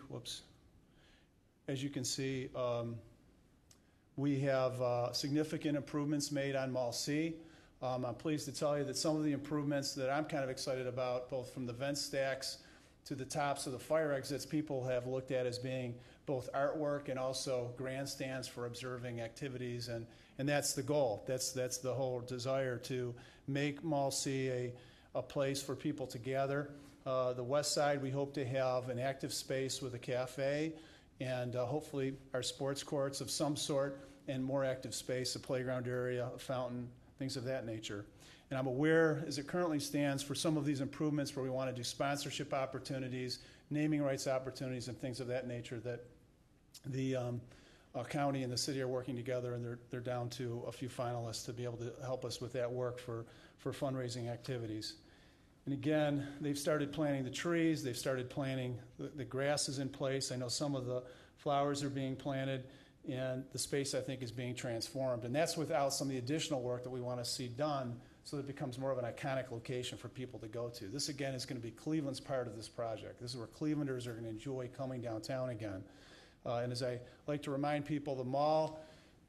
we have significant improvements made on Mall C. I'm pleased to tell you that some of the improvements that I'm kind of excited about, both from the vent stacks to the tops of the fire exits, people have looked at as being both artwork and also grandstands for observing activities, and that's the goal. That's the whole desire, to make Mall C a place for people to gather. The west side, we hope to have an active space with a cafe and hopefully our sports courts of some sort, and more active space, a playground area, a fountain, things of that nature. And I'm aware, as it currently stands, for some of these improvements where we want to do sponsorship opportunities, naming rights opportunities, and things of that nature, that the county and the city are working together, and they're down to a few finalists to be able to help us with that work for fundraising activities. And again, they've started planting the trees, they've started planting the grass is in place. I know some of the flowers are being planted, and the space, I think, is being transformed. And that's without some of the additional work that we want to see done, so that it becomes more of an iconic location for people to go to. This, again, is going to be Cleveland's part of this project. This is where Clevelanders are going to enjoy coming downtown again. And as I like to remind people, the mall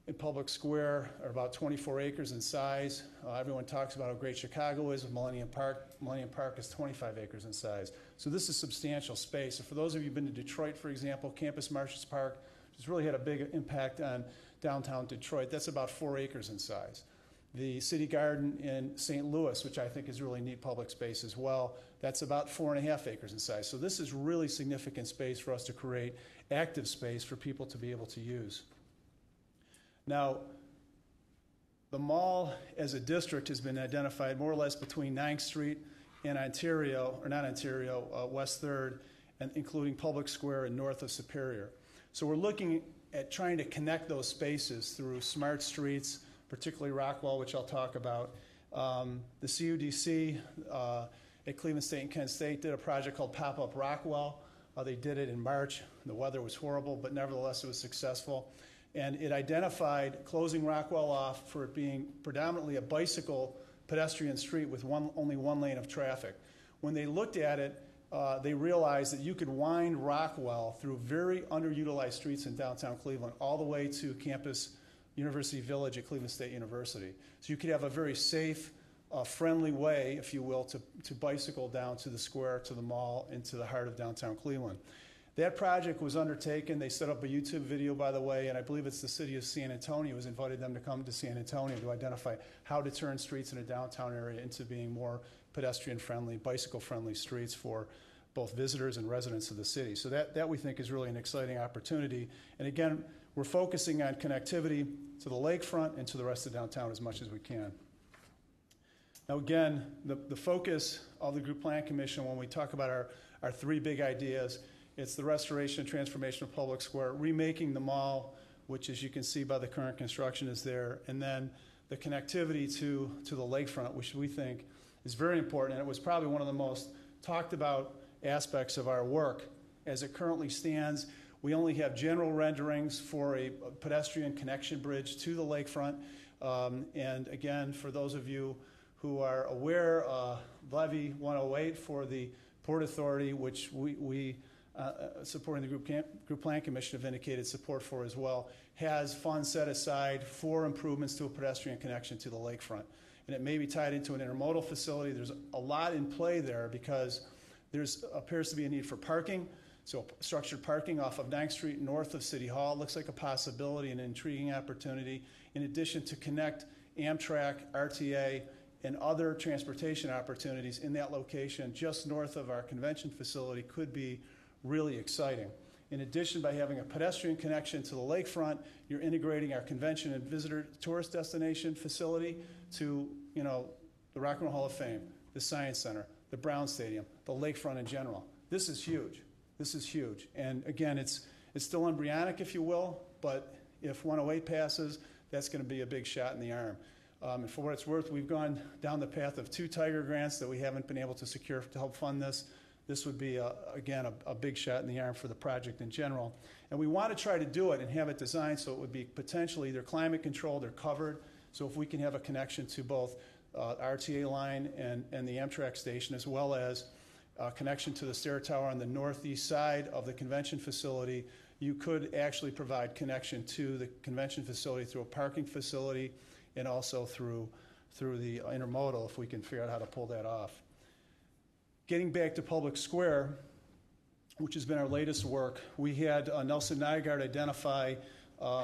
and Public Square are about 24 acres in size. Everyone talks about how great Chicago is with Millennium Park. Millennium Park is 25 acres in size. So this is substantial space. And for those of you who've been to Detroit, for example, Campus Martius Park has really had a big impact on downtown Detroit. That's about 4 acres in size. The City Garden in St. Louis, which I think is really neat public space as well, that's about 4.5 acres in size. So this is really significant space for us to create active space for people to be able to use. Now, the mall as a district has been identified more or less between 9th Street and West 3rd, and including Public Square and north of Superior. So we're looking at trying to connect those spaces through smart streets, particularly Rockwell, which I'll talk about. The CUDC at Cleveland State and Kent State did a project called Pop-Up Rockwell. They did it in March. The weather was horrible, but nevertheless it was successful. And it identified closing Rockwell off for it being predominantly a bicycle pedestrian street with only one lane of traffic. When they looked at it, they realized that you could wind Rockwell through very underutilized streets in downtown Cleveland all the way to campus University Village at Cleveland State University. So you could have a very safe, friendly way, if you will, to bicycle down to the square, to the mall, into the heart of downtown Cleveland. That project was undertaken. They set up a YouTube video, by the way, and I believe it's the city of San Antonio has invited them to come to San Antonio to identify how to turn streets in a downtown area into being more pedestrian-friendly, bicycle-friendly streets for both visitors and residents of the city. So that we think is really an exciting opportunity. And again, we're focusing on connectivity to the lakefront and to the rest of downtown as much as we can. Now again, the focus of the Group Plan Commission, when we talk about our three big ideas, it's the restoration and transformation of Public Square, remaking the mall, which, as you can see by the current construction, is there, and then the connectivity to the lakefront, which we think is very important, and it was probably one of the most talked about aspects of our work. As it currently stands, we only have general renderings for a pedestrian connection bridge to the lakefront. And again, for those of you who are aware, Levy 108 for the Port Authority, which we supporting the Group Plan Commission have indicated support for as well, has funds set aside for improvements to a pedestrian connection to the lakefront. and it may be tied into an intermodal facility. There's a lot in play there because there's appears to be a need for parking. So structured parking off of 9th Street north of City Hall looks like a possibility, an intriguing opportunity, in addition to connect Amtrak, RTA, and other transportation opportunities in that location just north of our convention facility could be really exciting. In addition, by having a pedestrian connection to the lakefront, you're integrating our convention and visitor tourist destination facility to, the Rock and Roll Hall of Fame, the Science Center, the Brown Stadium, the lakefront in general. This is huge. This is huge. And again, it's still embryonic, if you will, but if 108 passes, that's going to be a big shot in the arm. And for what it's worth, we've gone down the path of 2 Tiger grants that we haven't been able to secure to help fund this. This would be, again, a big shot in the arm for the project in general. And we want to try to do it and have it designed so it would be potentially either climate controlled or covered. So if we can have a connection to both RTA line and the Amtrak station, as well as a connection to the stair tower on the northeast side of the convention facility, you could actually provide connection to the convention facility through a parking facility and also through the intermodal if we can figure out how to pull that off. Getting back to Public Square, which has been our latest work, we had Nelson Nygaard identify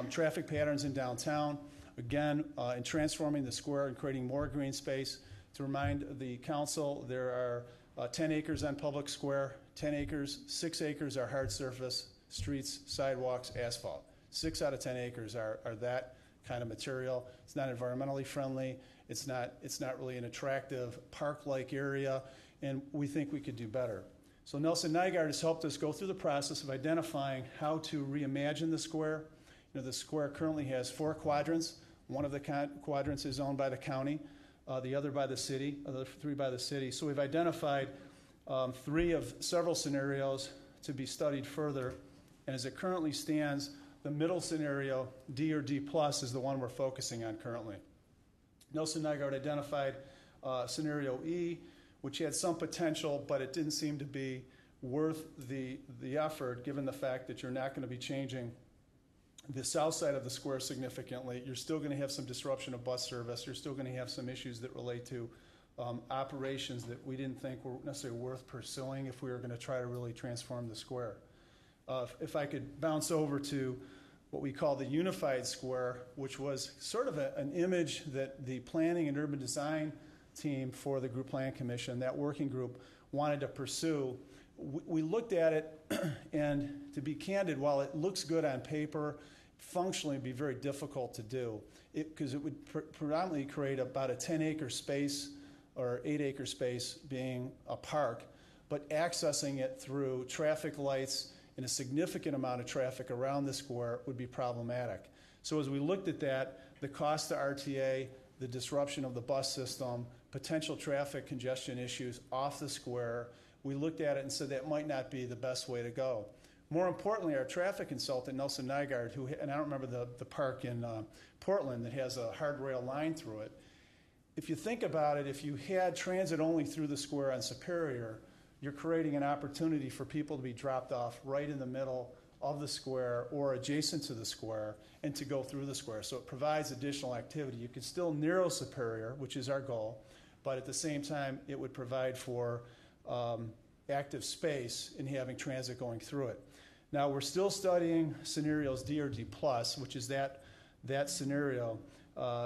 traffic patterns in downtown, again, in transforming the square and creating more green space. To remind the council, there are 10 acres on Public Square, 10 acres, 6 acres are hard surface, streets, sidewalks, asphalt. 6 out of 10 acres are that kind of material. It's not environmentally friendly. It's not really an attractive park-like area, and we think we could do better. So Nelson Nygaard has helped us go through the process of identifying how to reimagine the square. The square currently has 4 quadrants. One of the quadrants is owned by the county, the other by the city, the 3 by the city. So we've identified 3 of several scenarios to be studied further, and as it currently stands, the middle scenario, D or D plus, is the one we're focusing on currently. Nelson Nygaard identified scenario E, which had some potential, but it didn't seem to be worth the effort, given the fact that you're not going to be changing the south side of the square significantly. You're still going to have some disruption of bus service. You're still going to have some issues that relate to operations that we didn't think were necessarily worth pursuing if we were going to try to really transform the square. If I could bounce over to what we call the unified square, which was sort of an image that the planning and urban design team for the Group Plan Commission, that working group, wanted to pursue. We looked at it, and to be candid, while it looks good on paper, functionally it'd be very difficult to do because it would predominantly create about a 10-acre space or 8-acre space being a park, but accessing it through traffic lights and a significant amount of traffic around the square would be problematic. So as we looked at that, the cost to RTA, the disruption of the bus system, potential traffic congestion issues off the square, we looked at it and said that might not be the best way to go. More importantly, our traffic consultant, Nelson Nygaard, and I don't remember the park in Portland that has a hard rail line through it. If you think about it, if you had transit only through the square on Superior, you're creating an opportunity for people to be dropped off right in the middle of the square or adjacent to the square and to go through the square. So it provides additional activity. You could still narrow Superior, which is our goal, but at the same time, it would provide for active space in having transit going through it. Now, we're still studying scenarios D or D plus, which is that scenario.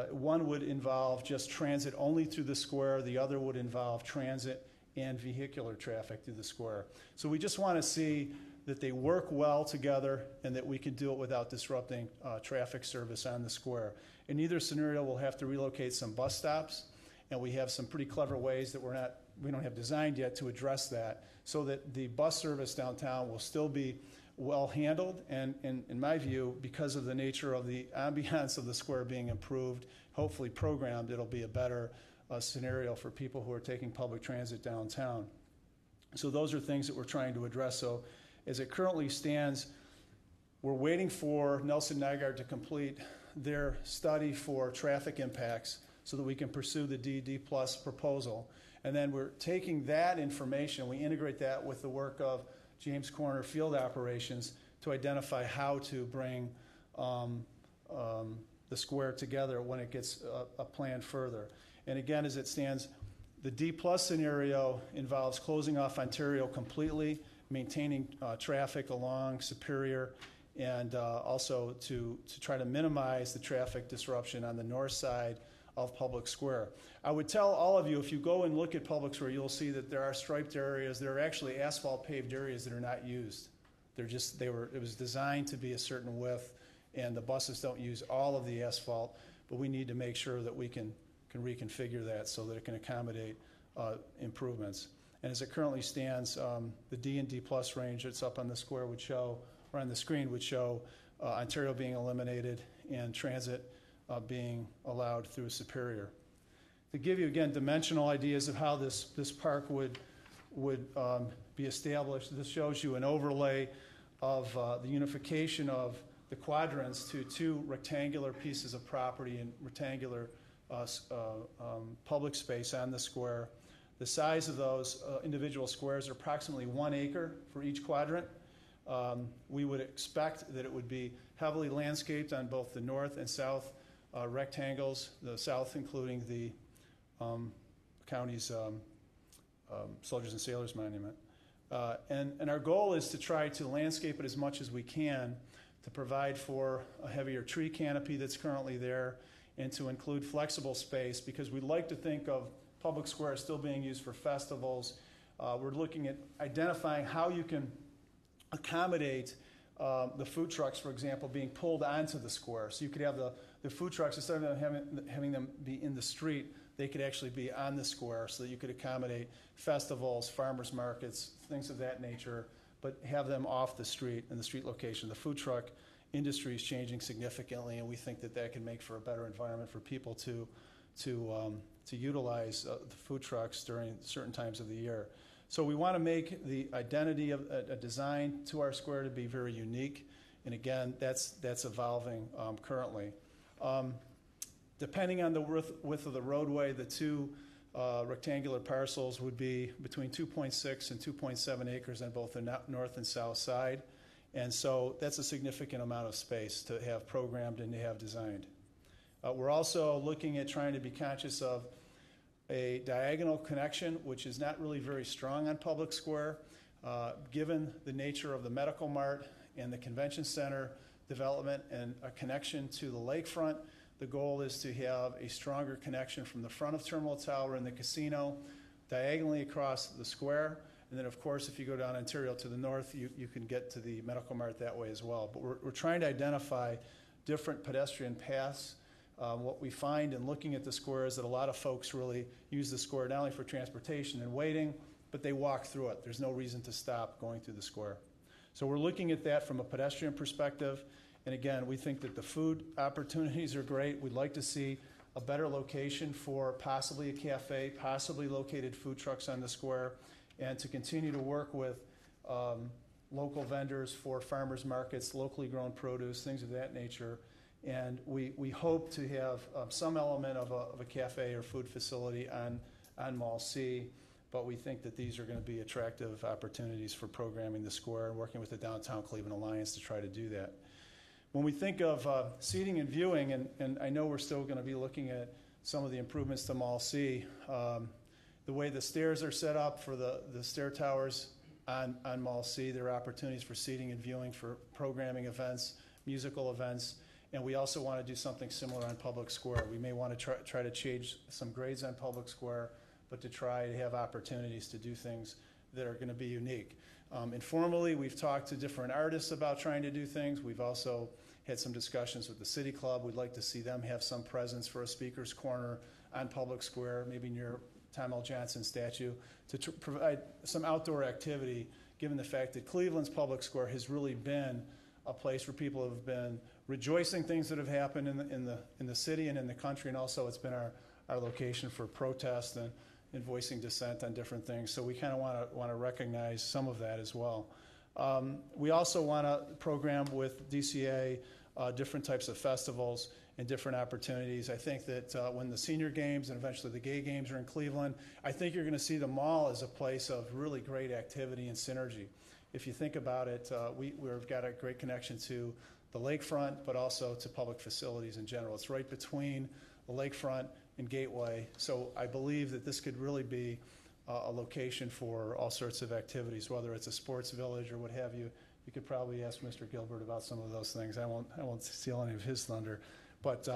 One would involve just transit only through the square. The other would involve transit and vehicular traffic through the square. So we just want to see that they work well together and that we can do it without disrupting traffic service on the square. In either scenario, we'll have to relocate some bus stops, and we have some pretty clever ways that we don't have designed yet to address that, so that the bus service downtown will still be well handled, and in my view, because of the nature of the ambiance of the square being improved, hopefully programmed, it'll be a better scenario for people who are taking public transit downtown. So those are things that we're trying to address. So as it currently stands, we're waiting for Nelson Nygaard to complete their study for traffic impacts so that we can pursue the DD plus proposal. And then we're taking that information, we integrate that with the work of James Corner Field Operations to identify how to bring the square together when it gets planned further. And again, as it stands, the D+ scenario involves closing off Ontario completely, maintaining traffic along Superior, and also to try to minimize the traffic disruption on the north side of Public Square. I would tell all of you, if you go and look at Public Square, you'll see that there are striped areas. There are actually asphalt paved areas that are not used. It was designed to be a certain width, and the buses don't use all of the asphalt, but we need to make sure that we can reconfigure that so that it can accommodate improvements. And as it currently stands, the D and D+ range that's up on the square would show, or on the screen would show, Ontario being eliminated and transit being allowed through Superior. To give you, again, dimensional ideas of how this park would be established, this shows you an overlay of the unification of the quadrants to two rectangular pieces of property and rectangular public space on the square. The size of those individual squares are approximately 1 acre for each quadrant. We would expect that it would be heavily landscaped on both the north and south rectangles, the south including the county's Soldiers and Sailors Monument. And our goal is to try to landscape it as much as we can to provide for a heavier tree canopy that's currently there and to include flexible space, because we'd like to think of Public Square still being used for festivals. We're looking at identifying how you can accommodate the food trucks, for example, being pulled onto the square. So you could have the food trucks, instead of having them be in the street, they could actually be on the square so that you could accommodate festivals, farmers markets, things of that nature, but have them off the street, in the street location. The food truck industry is changing significantly, and we think that that can make for a better environment for people to utilize the food trucks during certain times of the year. So we want to make the identity of a design to our square to be very unique, and again, that's evolving currently. Depending on the width of the roadway, the two rectangular parcels would be between 2.6 and 2.7 acres on both the north and south side, and so that's a significant amount of space to have programmed and to have designed. We're also looking at trying to be conscious of a diagonal connection, which is not really very strong on Public Square. Given the nature of the Medical Mart and the Convention Center development and a connection to the lakefront, the goal is to have a stronger connection from the front of Terminal Tower and the casino diagonally across the square. And then, of course, if you go down Ontario to the north, you can get to the Medical Mart that way as well. But we're trying to identify different pedestrian paths. What we find in looking at the square is that a lot of folks really use the square not only for transportation and waiting, but they walk through it. There's no reason to stop going through the square. So we're looking at that from a pedestrian perspective. And again, we think that the food opportunities are great. We'd like to see a better location for possibly a cafe, possibly located food trucks on the square, and to continue to work with local vendors for farmers markets, locally grown produce, things of that nature. And we hope to have some element of a cafe or food facility on Mall C, but we think that these are going to be attractive opportunities for programming the square and working with the Downtown Cleveland Alliance to try to do that. When we think of seating and viewing, and I know we're still going to be looking at some of the improvements to Mall C, the way the stairs are set up for the stair towers on Mall C, there are opportunities for seating and viewing for programming events, musical events, and we also want to do something similar on Public Square. We may want to try to change some grades on Public Square, but to try to have opportunities to do things that are going to be unique. Informally, we've talked to different artists about trying to do things. We've also had some discussions with the City Club. We'd like to see them have some presence for a speaker's corner on Public Square, maybe near Tom L. Johnson statue, to provide some outdoor activity, given the fact that Cleveland's Public Square has really been a place where people have been rejoicing things that have happened in the city and in the country, and also it's been our location for protest and voicing dissent on different things. So we kind of want to recognize some of that as well. We also want to program with DCA different types of festivals and different opportunities. I think that when the senior games and eventually the gay games are in Cleveland, I think you're going to see the mall as a place of really great activity and synergy. If you think about it, we've got a great connection to the lakefront, but also to public facilities in general. It's right between the lakefront and Gateway, so I believe that this could really be a location for all sorts of activities, whether it's a sports village or what have you. You could probably ask Mr. Gilbert about some of those things. I won't steal any of his thunder, but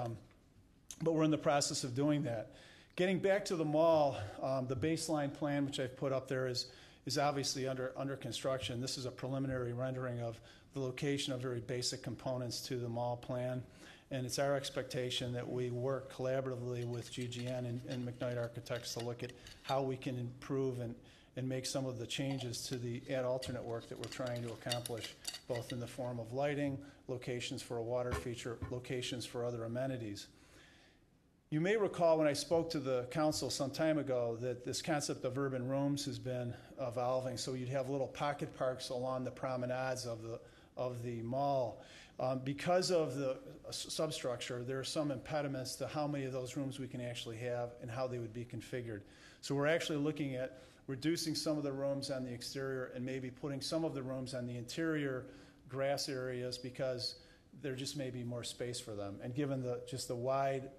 we're in the process of doing that. Getting back to the mall, the baseline plan, which I've put up there, is obviously under construction. This is a preliminary rendering of the location of very basic components to the mall plan. And it's our expectation that we work collaboratively with GGN and McKnight Architects to look at how we can improve and make some of the changes to the add alternate work that we're trying to accomplish, both in the form of lighting, locations for a water feature, locations for other amenities. You may recall when I spoke to the council some time ago that this concept of urban rooms has been evolving. So you'd have little pocket parks along the promenades of the mall. Because of the substructure, there are some impediments to how many of those rooms we can actually have and how they would be configured. So we're actually looking at reducing some of the rooms on the exterior and maybe putting some of the rooms on the interior grass areas because there just may be more space for them. And given just the wide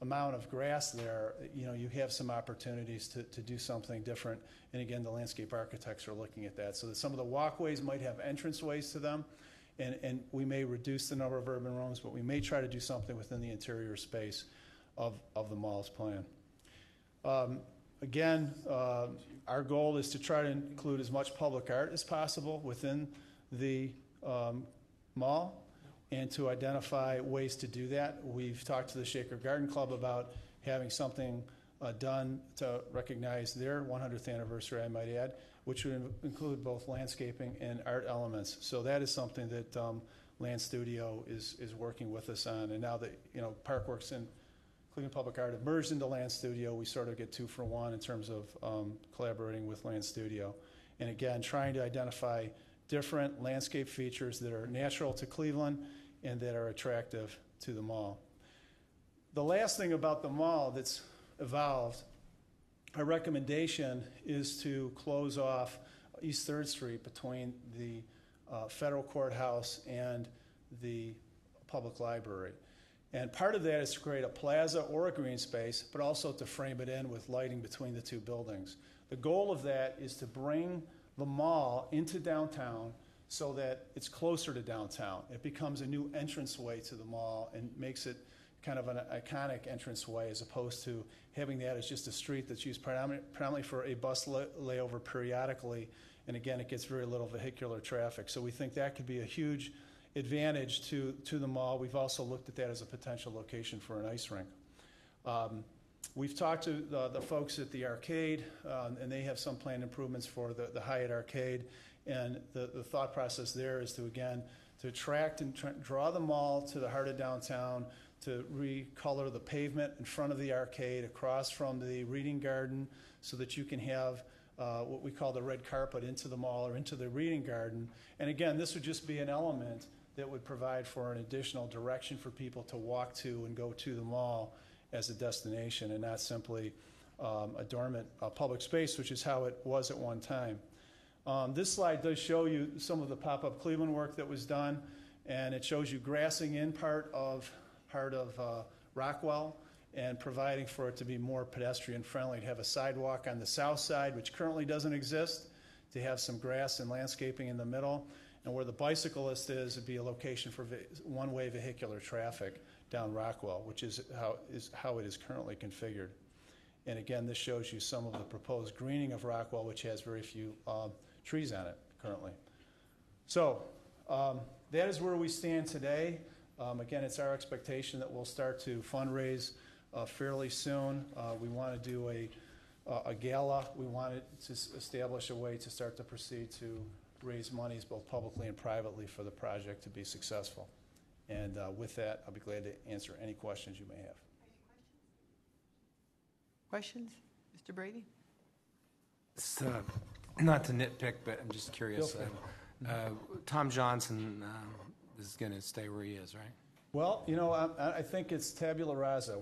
amount of grass there, you have some opportunities to do something different. And again, the landscape architects are looking at that. So that some of the walkways might have entranceways to them, and we may reduce the number of urban rooms, but we may try to do something within the interior space of the mall's plan. Again, our goal is to try to include as much public art as possible within the mall, and to identify ways to do that. We've talked to the Shaker Garden Club about having something done to recognize their 100th anniversary, I might add, which would include both landscaping and art elements. So that is something that Land Studio is working with us on. And now that Parkworks and Cleveland Public Art have merged into Land Studio, we sort of get 2 for 1 in terms of collaborating with Land Studio. And again, trying to identify different landscape features that are natural to Cleveland and that are attractive to the mall. The last thing about the mall that's evolved, our recommendation is to close off East 3rd Street between the federal courthouse and the public library. And part of that is to create a plaza or a green space, but also to frame it in with lighting between the 2 buildings. The goal of that is to bring the mall into downtown so that it's closer to downtown. It becomes a new entranceway to the mall and makes it kind of an iconic entranceway as opposed to having that as just a street that's used predominantly for a bus layover periodically. And again, it gets very little vehicular traffic. So we think that could be a huge advantage to the mall. We've also looked at that as a potential location for an ice rink. We've talked to the folks at the arcade, and they have some planned improvements for the Hyatt Arcade. And the thought process there is to, again, to attract and draw the mall to the heart of downtown, to recolor the pavement in front of the arcade across from the reading garden so that you can have what we call the red carpet into the mall or into the reading garden. And again, this would just be an element that would provide for an additional direction for people to walk to and go to the mall as a destination and not simply a dormant public space, which is how it was at one time. This slide does show you some of the pop-up Cleveland work that was done, and it shows you grassing in part of Rockwell and providing for it to be more pedestrian friendly, to have a sidewalk on the south side, which currently doesn't exist, to have some grass and landscaping in the middle, and where the bicyclist is, it'd be a location for one-way vehicular traffic down Rockwell, which is how it is currently configured. And again, this shows you some of the proposed greening of Rockwell, which has very few trees on it currently. So that is where we stand today. Again, it's our expectation that we'll start to fundraise fairly soon. We want to do a gala. We wanted to establish a way to start to proceed to raise monies both publicly and privately for the project to be successful. And with that, I'll be glad to answer any questions you may have. Questions? Mr. Brady? It's, not to nitpick, but I'm just curious. Tom Johnson is going to stay where he is, right? Well, I think it's tabula rasa.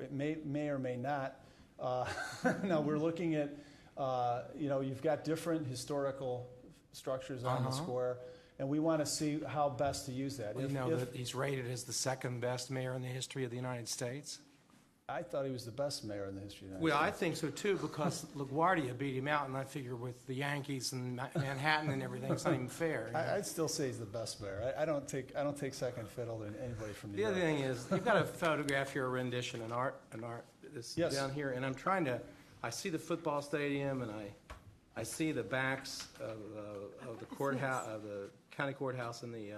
It may or may not. No, we're looking at, you've got different historical structures on the square, and we want to see how best to use that. Well, you know that he's rated as the second best mayor in the history of the United States. I thought he was the best mayor in the history of the Well, United I think so too, because LaGuardia beat him out, and I figure with the Yankees and Manhattan and everything, it's not even fair. States. I'd still say he's the best mayor. I don't take second fiddle to anybody from New The York. other thing is, you've got a photograph here, a rendition, an art, this Yes. down here, and I'm trying to, I see the football stadium, and I see the backs of the courthouse, of the county courthouse and the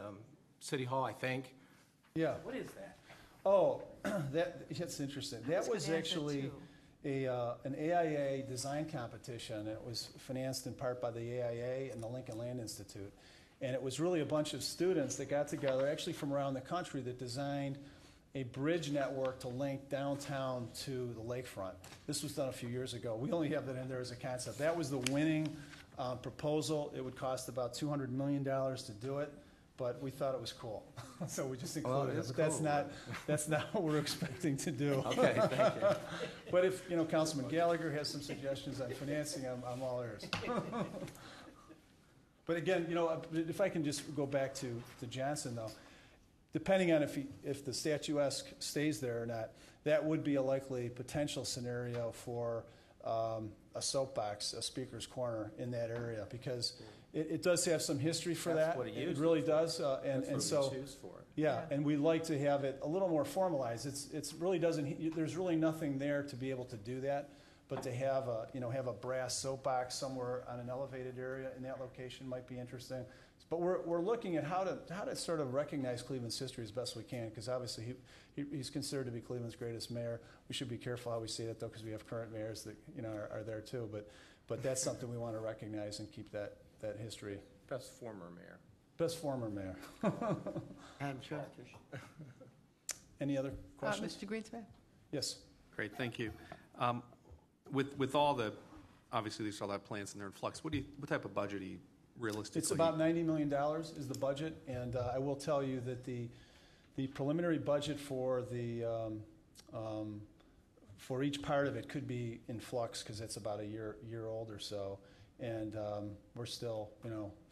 city hall, I think. Yeah. What is that? Oh, that's interesting. That was actually an AIA design competition, and it was financed in part by the AIA and the Lincoln Land Institute. And it was really a bunch of students that got together, actually from around the country, that designed a bridge network to link downtown to the lakefront. This was done a few years ago. We only have that in there as a concept. That was the winning proposal. It would cost about $200 million to do it, but we thought it was cool. So we just included it. But cool. that's not what we're expecting to do. Okay, thank you. But if, Councilman Gallagher has some suggestions on financing, I'm all ears. But again, if I can just go back to Johnson, though, depending on if the statuesque stays there or not, that would be a likely potential scenario for a soapbox, a speaker's corner in that area, because it does have some history for That's that. what he It used really it for. does, That's and what so it's used for. yeah, and we'd like to have it a little more formalized. It's really doesn't. There's really nothing there to be able to do that, but to have a brass soapbox somewhere on an elevated area in that location might be interesting. But we're looking at how to sort of recognize Cleveland's history as best we can, because obviously he's considered to be Cleveland's greatest mayor. We should be careful how we say that, though, because we have current mayors that are there too. But that's something we want to recognize and keep that history. Best former mayor. Best former mayor. Madam Chair. Any other questions? Mr. Greenspan? Yes. Great, thank you. With all the, obviously there's all that plans and they're in flux, what type of budget do you realistically? It's about $90 million is the budget, and I will tell you that the preliminary budget for for each part of it could be in flux, because it's about a year old or so, and we're still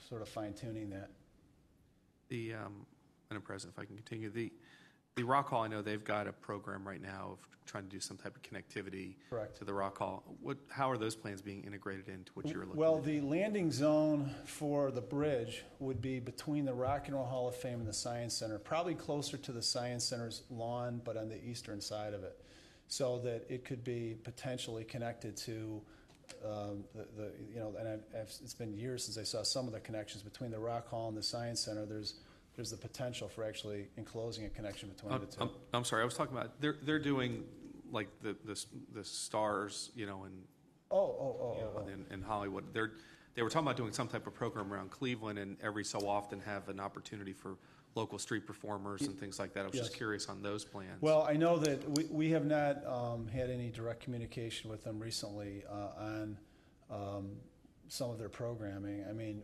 sort of fine tuning that. Madam President, if I can continue, the Rock Hall, I know they've got a program right now of trying to do some type of connectivity Correct. to the Rock Hall. How are those plans being integrated into what you're looking Well, at? the landing zone for the bridge would be between the Rock and Roll Hall of Fame and the Science Center, probably closer to the Science Center's lawn, but on the eastern side of it, so that it could be potentially connected to it's been years since I saw some of the connections between the Rock Hall and the Science Center. There's the potential for actually enclosing a connection between the two. I'm sorry, I was talking about, they're doing like the stars, and in Hollywood. They were talking about doing some type of program around Cleveland, and every so often have an opportunity for local street performers and things like that. I was just curious on those plans. Well, I know that we have not had any direct communication with them recently on some of their programming. I mean,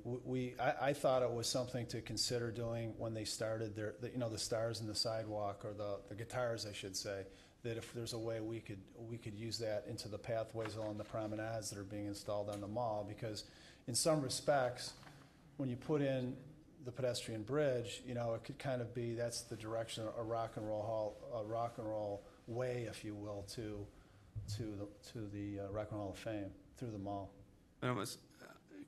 I thought it was something to consider doing when they started the stars in the sidewalk, or the guitars, I should say. That if there's a way we could use that into the pathways along the promenades that are being installed on the mall, because in some respects, when you put in the pedestrian bridge, it could kind of be, that's the direction a rock and roll way, if you will, to the Rock and Roll Hall of Fame through the mall. I must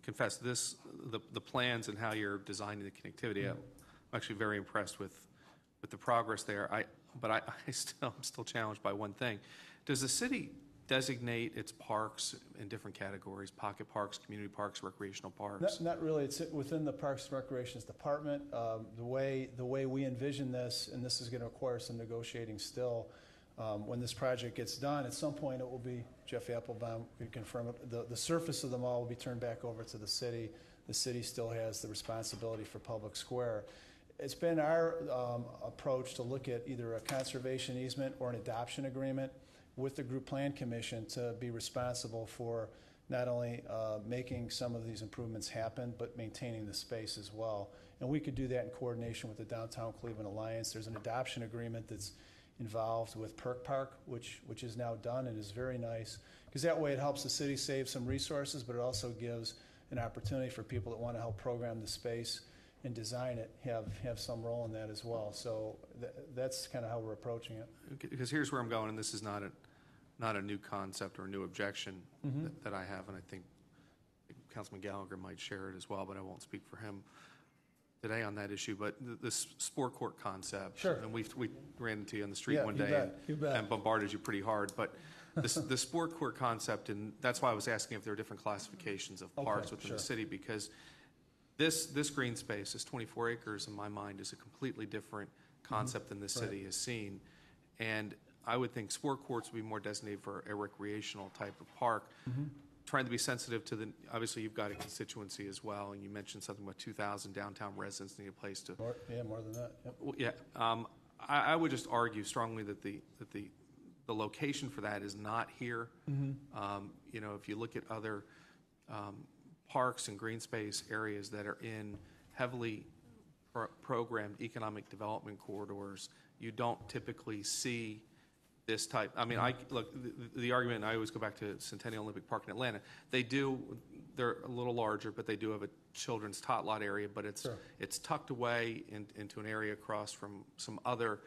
confess, the plans and how you're designing the connectivity, I'm actually very impressed with the progress there. But I'm still challenged by one thing. Does the city designate its parks in different categories: pocket parks, community parks, recreational parks? Not really. It's within the Parks and Recreations Department. The way we envision this, and this is going to require some negotiating still. When this project gets done, at some point it will be, Jeff Applebaum could confirm it, the surface of the mall will be turned back over to the city. The city still has the responsibility for Public Square. It's been our approach to look at either a conservation easement or an adoption agreement with the Group Plan Commission to be responsible for not only making some of these improvements happen, but maintaining the space as well. And we could do that in coordination with the Downtown Cleveland Alliance. There's an adoption agreement that's involved with Perk Park, which is now done and is very nice, because that way it helps the city save some resources, but it also gives an opportunity for people that want to help program the space and design it have some role in that as well. So that's kind of how we're approaching it. Because here's where I'm going, and this is not a new concept or a new objection that I have, and I think Councilman Gallagher might share it as well, but I won't speak for him today on that issue. But this sport court concept, Sure. and we ran into you on the street Yeah, one you day bet, you bet. and bombarded you pretty hard. But the sport court concept, and that's why I was asking if there are different classifications of parks within the city, because this green space, this 24 acres, in my mind, is a completely different concept than this city has seen. And I would think sport courts would be more designated for a recreational type of park. Trying to be sensitive to obviously you've got a constituency as well, and you mentioned something about 2,000 downtown residents need a place to. More than that. Yep. Well, yeah, I would just argue strongly that the location for that is not here. You know, if you look at other parks and green space areas that are in heavily programmed economic development corridors, you don't typically see this type. I mean, look, the argument, and I always go back to Centennial Olympic Park in Atlanta. They're a little larger, but they do have a children's tot lot area, but it's tucked away into an area across from some other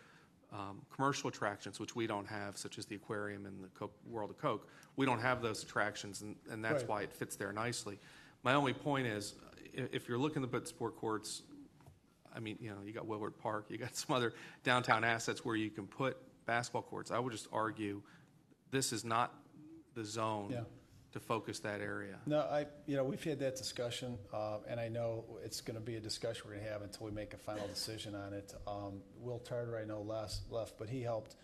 commercial attractions, which we don't have, such as the aquarium and the World of Coke. We don't have those attractions, and that's why it fits there nicely. My only point is, if you're looking to put sport courts, I mean, you know, you got Willard Park, you got some other downtown assets where you can put basketball courts. I would just argue this is not the zone to focus that area. No, we've had that discussion, and I know it's going to be a discussion we're going to have until we make a final decision on it. Will Tarter, I know, left, but he helped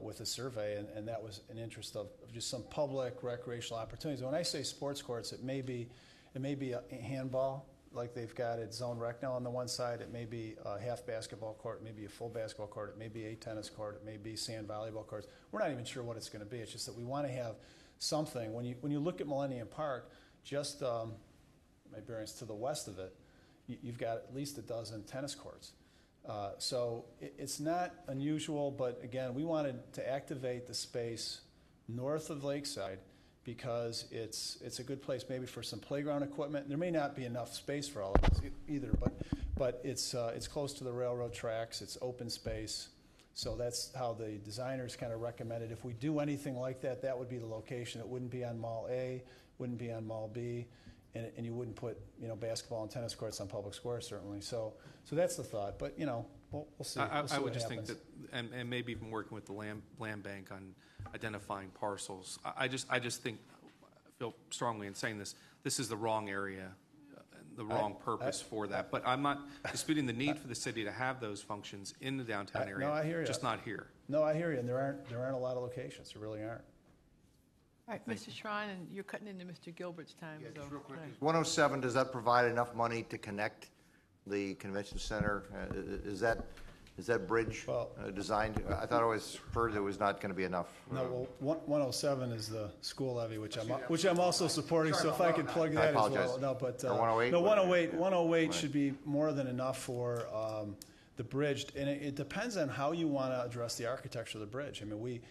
with a survey, and that was an interest of just some public recreational opportunities. When I say sports courts, it may be a handball, like they've got at Zone Rec now on the one side. It may be a half basketball court, maybe a full basketball court, it may be a tennis court, it may be sand volleyball courts. We're not even sure what it's going to be. It's just that we want to have something. When you look at Millennium Park, just my bearings to the west of it, you've got at least a dozen tennis courts. So it's not unusual, but again, we wanted to activate the space north of Lakeside because it's a good place maybe for some playground equipment. There may not be enough space for all of us either, but it's close to the railroad tracks. It's open space. So that's how the designers kind of recommended. If we do anything like that, that would be the location. It wouldn't be on Mall A, wouldn't be on Mall B, and you wouldn't put basketball and tennis courts on public square certainly. So that's the thought. But we'll see. I would just happens. think that, and maybe even working with the land bank on identifying parcels. I just think, I feel strongly in saying this. This is the wrong area, the wrong purpose for that. But I'm not disputing the need for the city to have those functions in the downtown area. No, I hear you. Just not here. No, I hear you. And there aren't a lot of locations. There really aren't. All right, Mr. Schrein, and you're cutting into Mr. Gilbert's time. Yeah, so, just real quick. right. 107, does that provide enough money to connect the convention center? Is that bridge designed? I thought I always heard there was not going to be enough. No, well, 107 is the school levy, which I'm also supporting. So if I could plug that as well. No, but 108. No, 108 should be more than enough for the bridge, and it depends on how you want to address the architecture of the bridge. I mean, we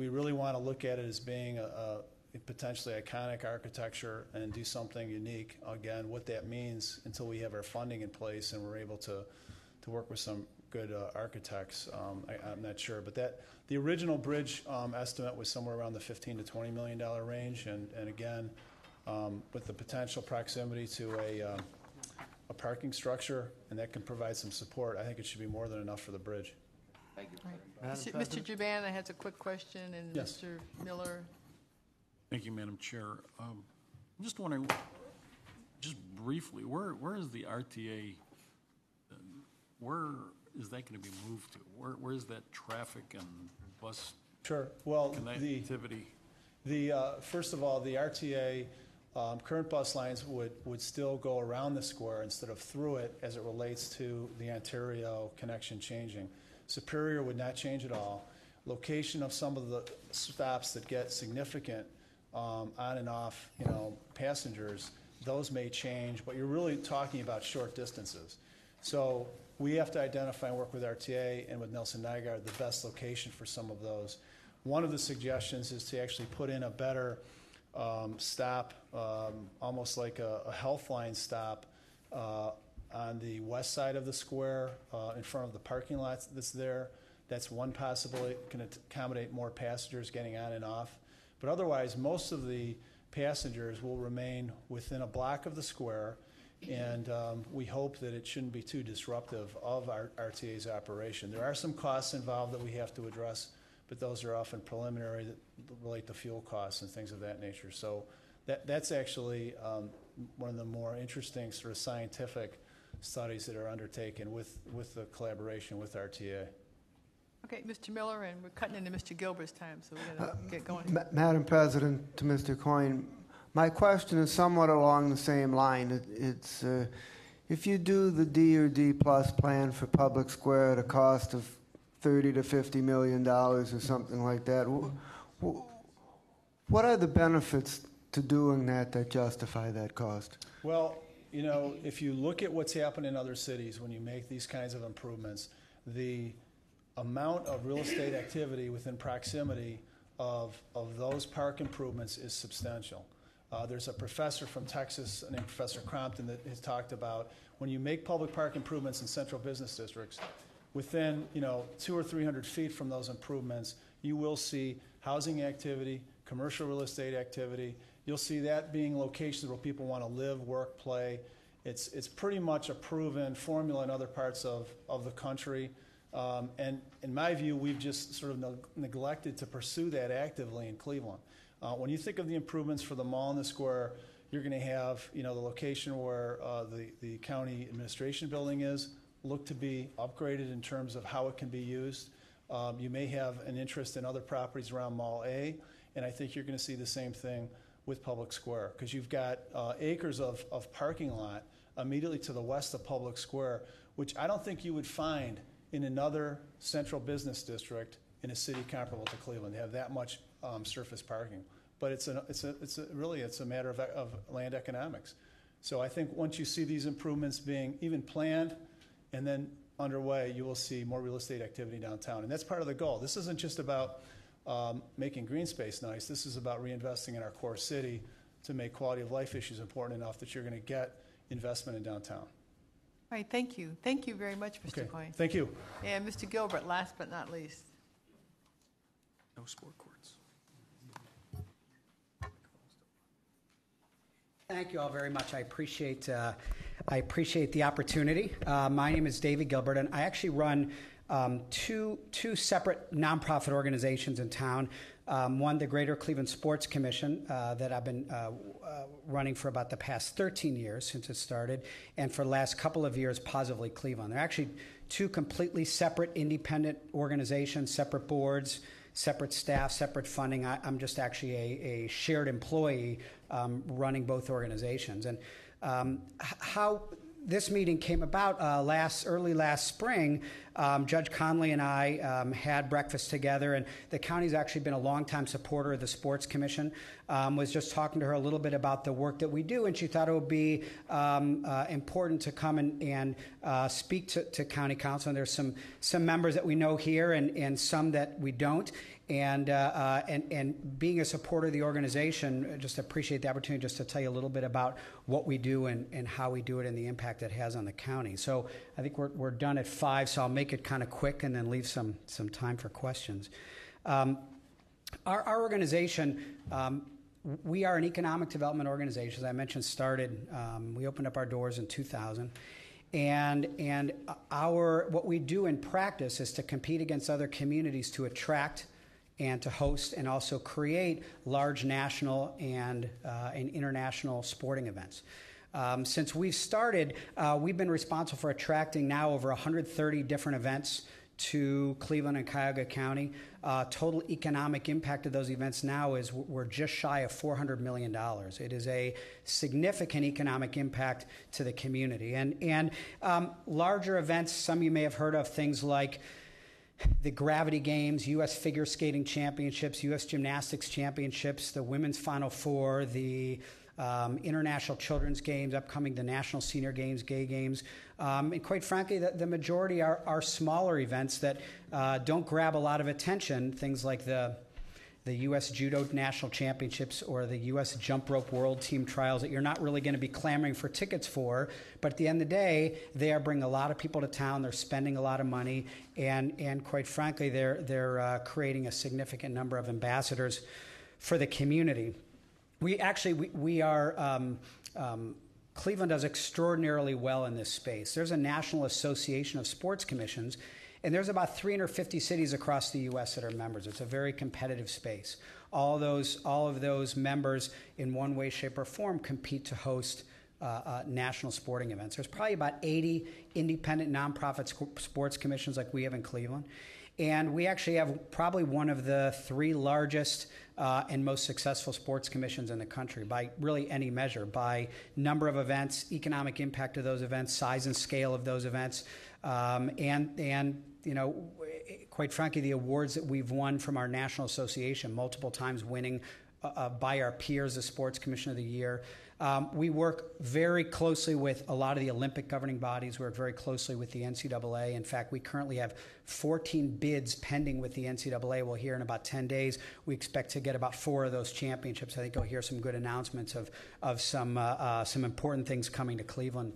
really want to look at it as being a potentially iconic architecture and do something unique. Again, what that means until we have our funding in place and we're able to work with some good architects, I'm not sure. But the original bridge estimate was somewhere around the $15 to $20 million range, and again, with the potential proximity to a parking structure, and that can provide some support, I think it should be more than enough for the bridge. Thank you. Right. Mr. Jabana has a quick question, and Yes. Mr. Miller. Thank you, Madam Chair. I'm just wondering, just briefly, where is the RTA, where is that going to be moved to? Where is that traffic and bus Sure. Well, connectivity? First of all, the RTA current bus lines would still go around the square instead of through it as it relates to the Ontario connection changing. Superior would not change at all. Location of some of the stops that get significant on and off, passengers, those may change, but you're really talking about short distances. So we have to identify and work with RTA and with Nelson Nygaard the best location for some of those. One of the suggestions is to actually put in a better stop, almost like a health line stop on the west side of the square, in front of the parking lot that's there. That's one possibility. It can accommodate more passengers getting on and off. But otherwise, most of the passengers will remain within a block of the square, and we hope that it shouldn't be too disruptive of our RTA's operation. There are some costs involved that we have to address, but those are often preliminary that relate to fuel costs and things of that nature. So that's actually one of the more interesting sort of scientific studies that are undertaken with the collaboration with RTA. Okay, Mr. Miller, and we're cutting into Mr. Gilbert's time, so we got to get going. Madam President, to Mr. Coyne, my question is somewhat along the same line. It's if you do the D or D plus plan for Public Square at a cost of $30 to $50 million or something like that, what are the benefits to doing that justify that cost? Well, you know, if you look at what's happened in other cities when you make these kinds of improvements, the amount of real estate activity within proximity of those park improvements is substantial. There's a professor from Texas named Professor Crompton that has talked about when you make public park improvements in central business districts, within 200 or 300 feet from those improvements, you will see housing activity, commercial real estate activity. You'll see that being locations where people want to live, work, play. It's pretty much a proven formula in other parts of the country. And in my view, we've just sort of neglected to pursue that actively in Cleveland. When you think of the improvements for the mall in the square, you're going to have the location where the county administration building is look to be upgraded in terms of how it can be used. You may have an interest in other properties around Mall A, and I think you're going to see the same thing with Public Square, because you've got acres of parking lot immediately to the west of Public Square, which I don't think you would find in another central business district in a city comparable to Cleveland. They have that much surface parking, but it's a matter of land economics. So I think once you see these improvements being even planned and then underway, you will see more real estate activity downtown, and that's part of the goal. This isn't just about making green space nice. This is about reinvesting in our core city to make quality of life issues important enough that you're going to get investment in downtown. All right, thank you. Thank you very much, Mr. Coyne. Thank you. And Mr. Gilbert, last but not least. No sport courts. Thank you all very much. I appreciate the opportunity. My name is David Gilbert, and I actually run two separate nonprofit organizations in town. One, the Greater Cleveland Sports Commission, that I've been running for about the past 13 years since it started, and for the last couple of years, Positively Cleveland. They're actually two completely separate, independent organizations, separate boards, separate staff, separate funding. I'm just actually a shared employee running both organizations. And how this meeting came about early last spring, Judge Conley and I had breakfast together, and the county's actually been a longtime supporter of the Sports Commission. Was just talking to her a little bit about the work that we do, and she thought it would be important to come and speak to County Council. And there's some members that we know here and some that we don't. And being a supporter of the organization, I just appreciate the opportunity just to tell you a little bit about what we do and how we do it and the impact it has on the county. So I think we're done at 5, so I'll make it kind of quick and then leave some time for questions. Our organization, we are an economic development organization. As I mentioned, we opened up our doors in 2000. And what we do in practice is to compete against other communities to attract and to host and also create large national and international sporting events. Since we've started, we've been responsible for attracting now over 130 different events to Cleveland and Cuyahoga County. Total economic impact of those events now is we're just shy of $400 million. It is a significant economic impact to the community. And larger events, some of you may have heard of, things like the Gravity Games, U.S. Figure Skating Championships, U.S. Gymnastics Championships, the Women's Final Four, the International Children's Games, upcoming the National Senior Games, Gay Games. And quite frankly, the majority are smaller events that don't grab a lot of attention, things like the the U.S. Judo National Championships or the U.S. Jump Rope World Team Trials that you're not really going to be clamoring for tickets for. But at the end of the day, they are bringing a lot of people to town. They're spending a lot of money. And quite frankly, they're creating a significant number of ambassadors for the community. Cleveland does extraordinarily well in this space. There's a National Association of Sports Commissions, and there's about 350 cities across the U.S. that are members. It's a very competitive space. All of those members, in one way, shape, or form, compete to host national sporting events. There's probably about 80 independent nonprofit sports commissions like we have in Cleveland. And we actually have probably one of the 3 largest and most successful sports commissions in the country by really any measure, by number of events, economic impact of those events, size and scale of those events, and you know, quite frankly, the awards that we've won from our national association, multiple times winning by our peers the Sports Commission of the Year. We work very closely with a lot of the Olympic governing bodies. We work very closely with the NCAA. In fact, we currently have 14 bids pending with the NCAA. We'll hear in about 10 days. We expect to get about 4 of those championships. I think you'll hear some good announcements of some important things coming to Cleveland.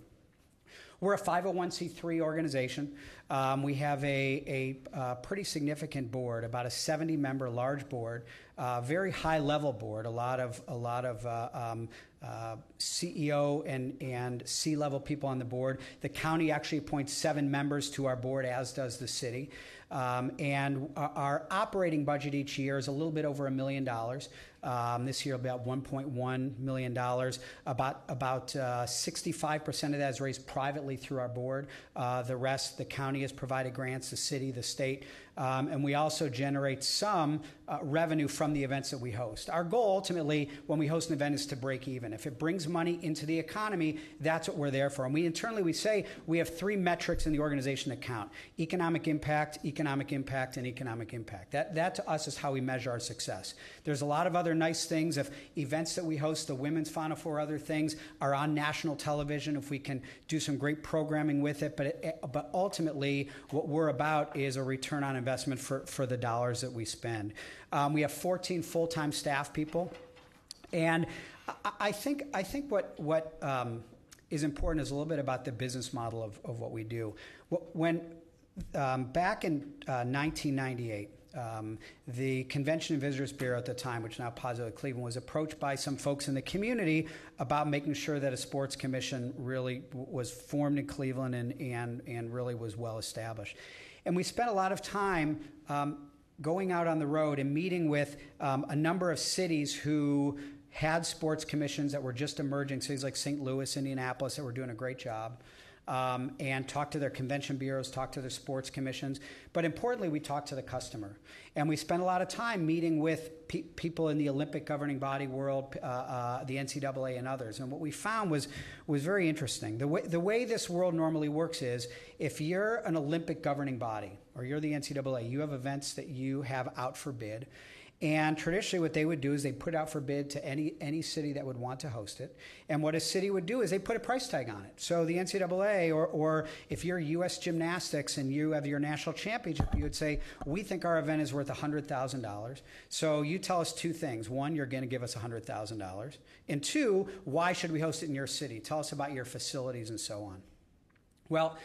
We're a 501c3 organization. We have a pretty significant board, about a 70-member large board, very high-level board. A lot of CEO and C-level people on the board. The county actually appoints 7 members to our board, as does the city. And our operating budget each year is a little bit over $1 million. This year, about $1.1 million. About 65% of that is raised privately through our board. The rest, the county has provided grants, the city, the state. And we also generate some revenue from the events that we host. Our goal, ultimately, when we host an event, is to break even. If it brings money into the economy, that's what we're there for. And internally, we say we have 3 metrics in the organization that count: economic impact, and economic impact. That to us is how we measure our success. There's a lot of other nice things. If events that we host, the Women's Final Four, other things, are on national television, if we can do some great programming with it. But ultimately, what we're about is a return on investment for the dollars that we spend. We have 14 full-time staff people. And I think what is important is a little bit about the business model of what we do. When back in 1998, the Convention and Visitors Bureau at the time, which now Positive Cleveland, was approached by some folks in the community about making sure that a sports commission really was formed in Cleveland and really was well established. And we spent a lot of time going out on the road and meeting with a number of cities who had sports commissions that were just emerging, cities like St. Louis, Indianapolis, that were doing a great job. And talk to their convention bureaus, talk to their sports commissions. But importantly, we talk to the customer. And we spend a lot of time meeting with people in the Olympic governing body world, the NCAA and others. And what we found was very interesting. The way this world normally works is, if you're an Olympic governing body, or you're the NCAA, you have events that you have out for bid. And traditionally what they would do is they put out for bid to any city that would want to host it. And what a city would do is they put a price tag on it. So the NCAA, or if you're U.S. Gymnastics and you have your national championship, you would say, we think our event is worth $100,000. So you tell us 2 things. 1, you're going to give us $100,000. And 2, why should we host it in your city? Tell us about your facilities and so on. Well,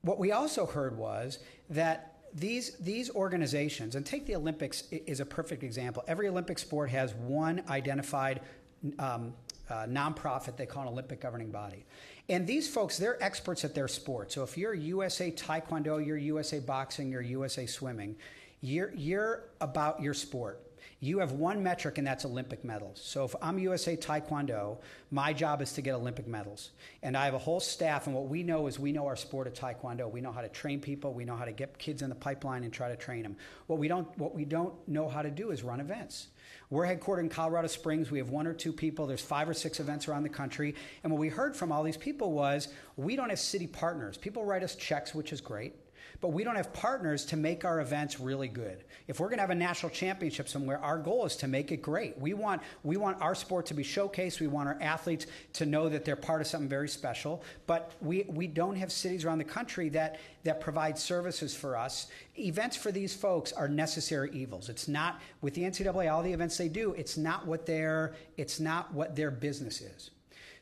what we also heard was that these organizations, and take the Olympics is a perfect example. Every Olympic sport has one identified nonprofit they call an Olympic governing body. And these folks, they're experts at their sport. So if you're USA Taekwondo, you're USA Boxing, you're USA Swimming, you're about your sport. You have one metric, and that's Olympic medals. So if I'm USA Taekwondo, my job is to get Olympic medals. And I have a whole staff, and what we know is we know our sport of Taekwondo. We know how to train people. We know how to get kids in the pipeline and try to train them. What we don't know how to do is run events. We're headquartered in Colorado Springs. We have 1 or 2 people. There's 5 or 6 events around the country. And what we heard from all these people was, we don't have city partners. People write us checks, which is great. but we don't have partners to make our events really good. If we're going to have a national championship somewhere, our goal is to make it great. We want our sport to be showcased. We want our athletes to know that they're part of something very special. But we don't have cities around the country that provide services for us. Events for these folks are necessary evils. It's not, with the NCAA, all the events they do, it's not what their business is.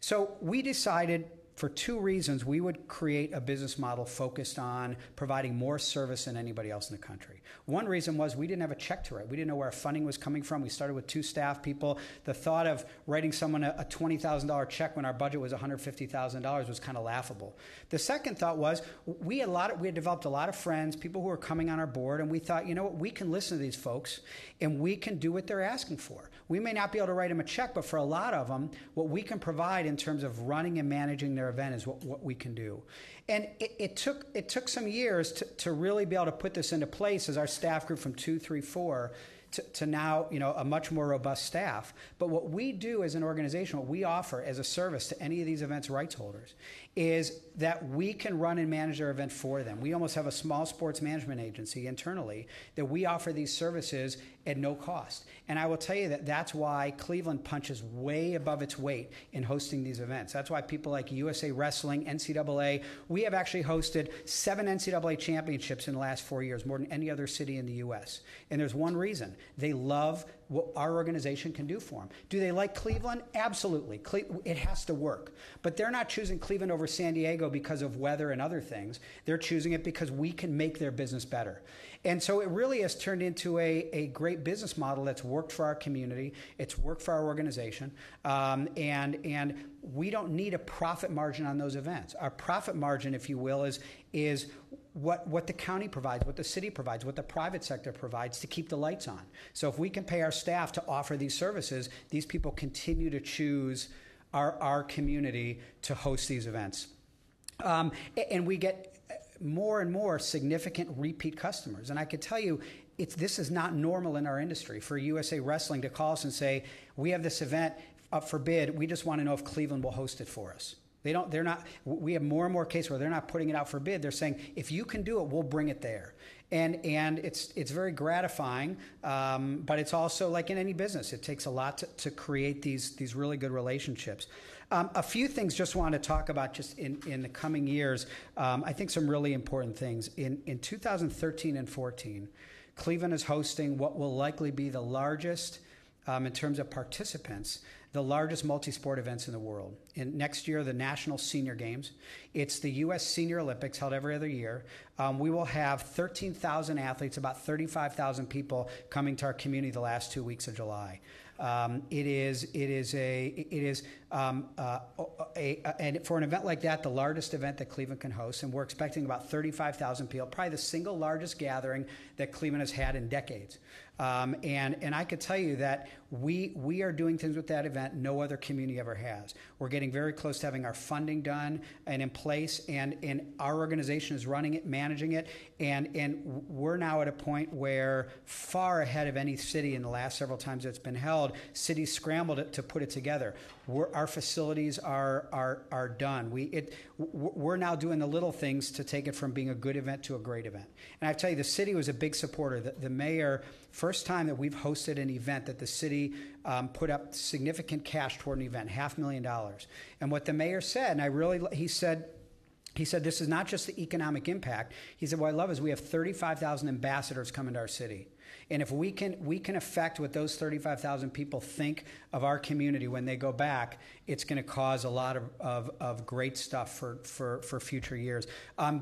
So we decided, for two reasons, we would create a business model focused on providing more service than anybody else in the country. One reason was we didn't have a check to write. We didn't know where our funding was coming from. We started with 2 staff people. The thought of writing someone a $20,000 check when our budget was $150,000 was kind of laughable. The second thought was we had developed a lot of friends, people who were coming on our board, and we thought, you know what, we can listen to these folks and we can do what they're asking for. We may not be able to write them a check, but for a lot of them, what we can provide in terms of running and managing their event is what we can do. And it took some years to really be able to put this into place as our staff grew from 2, 3, 4 to now, a much more robust staff. But what we do as an organization, what we offer as a service to any of these events rights holders, is that we can run and manage their event for them. We almost have a small sports management agency internally that we offer these services at no cost. And I will tell you that that's why Cleveland punches way above its weight in hosting these events. That's why people like USA Wrestling, NCAA, we have actually hosted 7 NCAA championships in the last 4 years, more than any other city in the U.S. And there's one reason. They love what our organization can do for them. Do they like Cleveland? Absolutely. It has to work. But they're not choosing Cleveland over San Diego because of weather and other things. They're choosing it because we can make their business better. And so it really has turned into a great business model that's worked for our community. It's worked for our organization. And we don't need a profit margin on those events. Our profit margin, if you will, is what the county provides, what the city provides, what the private sector provides to keep the lights on. So if we can pay our staff to offer these services, these people continue to choose our community to host these events. And we get more and more significant repeat customers. And I could tell you, this is not normal in our industry for USA Wrestling to call us and say, we have this event up for bid. We just want to know if Cleveland will host it for us. We have more and more cases where they're not putting it out for bid. They're saying, if you can do it, we'll bring it there. And it's very gratifying, but it's also like in any business. It takes a lot to create these really good relationships. A few things just want to talk about just in the coming years. I think some really important things. In 2013 and 14, Cleveland is hosting what will likely be the largest, in terms of participants, the largest multi-sport events in the world. Next year, the National Senior Games. It's the U.S. Senior Olympics held every other year. We will have 13,000 athletes, about 35,000 people coming to our community the last 2 weeks of July. And for an event like that, the largest event that Cleveland can host, and we're expecting about 35,000 people, probably the single largest gathering that Cleveland has had in decades. And I could tell you that we are doing things with that event no other community ever has. We're getting very close to having our funding done and in place, and our organization is running it, managing it, and we're now at a point where, far ahead of any city in the last several times it's been held, cities scrambled to put it together. Our facilities are done. We're now doing the little things to take it from being a good event to a great event. And I tell you, the city was a big supporter. The mayor, first time that we've hosted an event that the city put up significant cash toward an event, $500,000. And what the mayor said, and he said, this is not just the economic impact. He said, what I love is we have 35,000 ambassadors coming to our city. And if we can affect what those 35,000 people think of our community when they go back, it's going to cause a lot of great stuff for future years.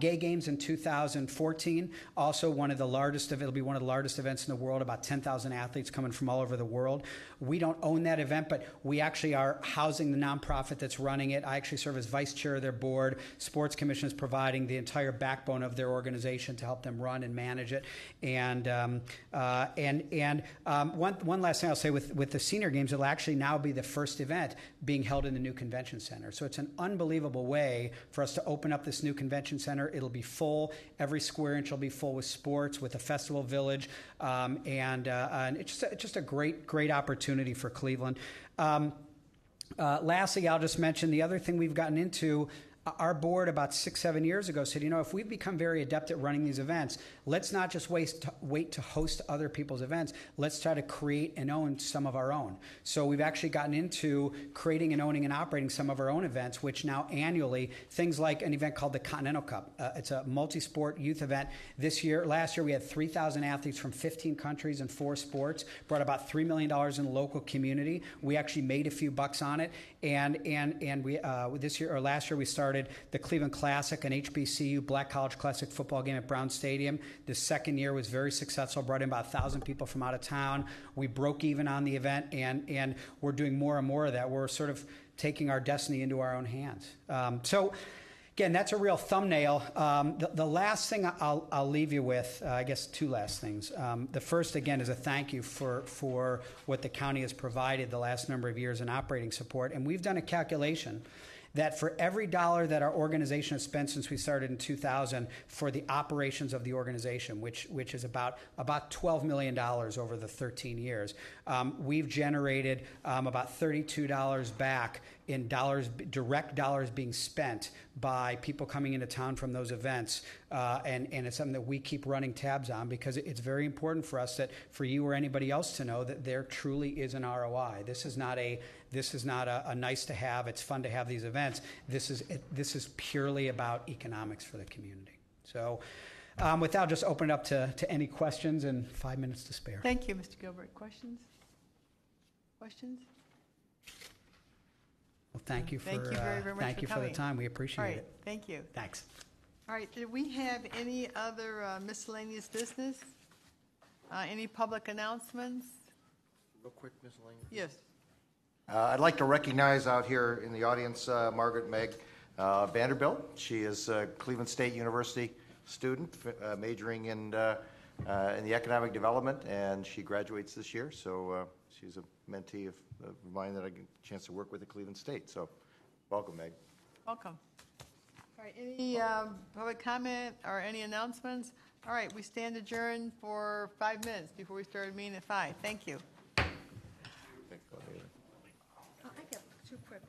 Gay Games in 2014, also it'll be one of the largest events in the world, about 10,000 athletes coming from all over the world. We don't own that event, but we actually are housing the nonprofit that's running it. I actually serve as vice chair of their board. Sports Commission is providing the entire backbone of their organization to help them run and manage it. And one last thing I'll say with the Senior Games, it'll actually now be the first event being held in the new convention center. So it's an unbelievable way for us to open up this new convention center. It'll be full. Every square inch will be full with sports, with a festival village, and it's just a great opportunity for Cleveland. Lastly, I'll just mention the other thing we've gotten into. our board about 6-7 years ago said, if we've become very adept at running these events, let's not just wait to host other people's events. Let's try to create and own some of our own. So we've actually gotten into creating and owning and operating some of our own events, which now annually, things like an event called the Continental Cup. It's a multi-sport youth event. Last year we had 3,000 athletes from 15 countries and 4 sports, brought about $3 million in the local community. We actually made a few bucks on it. And we last year we started the Cleveland Classic, an HBCU Black College Classic football game at Brown Stadium. The second year was very successful, brought in about 1,000 people from out of town. We broke even on the event, and we're doing more and more of that. We're sort of taking our destiny into our own hands. So again, that's a real thumbnail. The last thing I'll leave you with, I guess 2 last things. The first, again, is a thank you for what the county has provided the last number of years in operating support. And we've done a calculation that for every dollar that our organization has spent since we started in 2000 for the operations of the organization, which is about $12 million over the 13 years, we've generated about $32 back in direct dollars being spent by people coming into town from those events, and it's something that we keep running tabs on, because it's very important for us, that for you or anybody else to know that there truly is an ROI. This is not a nice to have. It's fun to have these events. This is purely about economics for the community. So with that, I'll just open it up to any questions, and 5 minutes to spare. Thank you, Mr. Gilbert. Questions? Well, thank you for very much thank you for the time. We appreciate it. Thank you. Thanks. All right, do we have any other miscellaneous business? Any public announcements? Real quick, miscellaneous. Yes. I'd like to recognize out here in the audience Margaret Meg Vanderbilt. She is a Cleveland State University student majoring in the economic development, and she graduates this year. So she's a mentee of mine that I get a chance to work with at Cleveland State. So welcome, Meg. Welcome. All right, any public comment or any announcements? All right, we stand adjourned for 5 minutes before we start meeting at 5. Thank you. Thank you. I got 2 quick.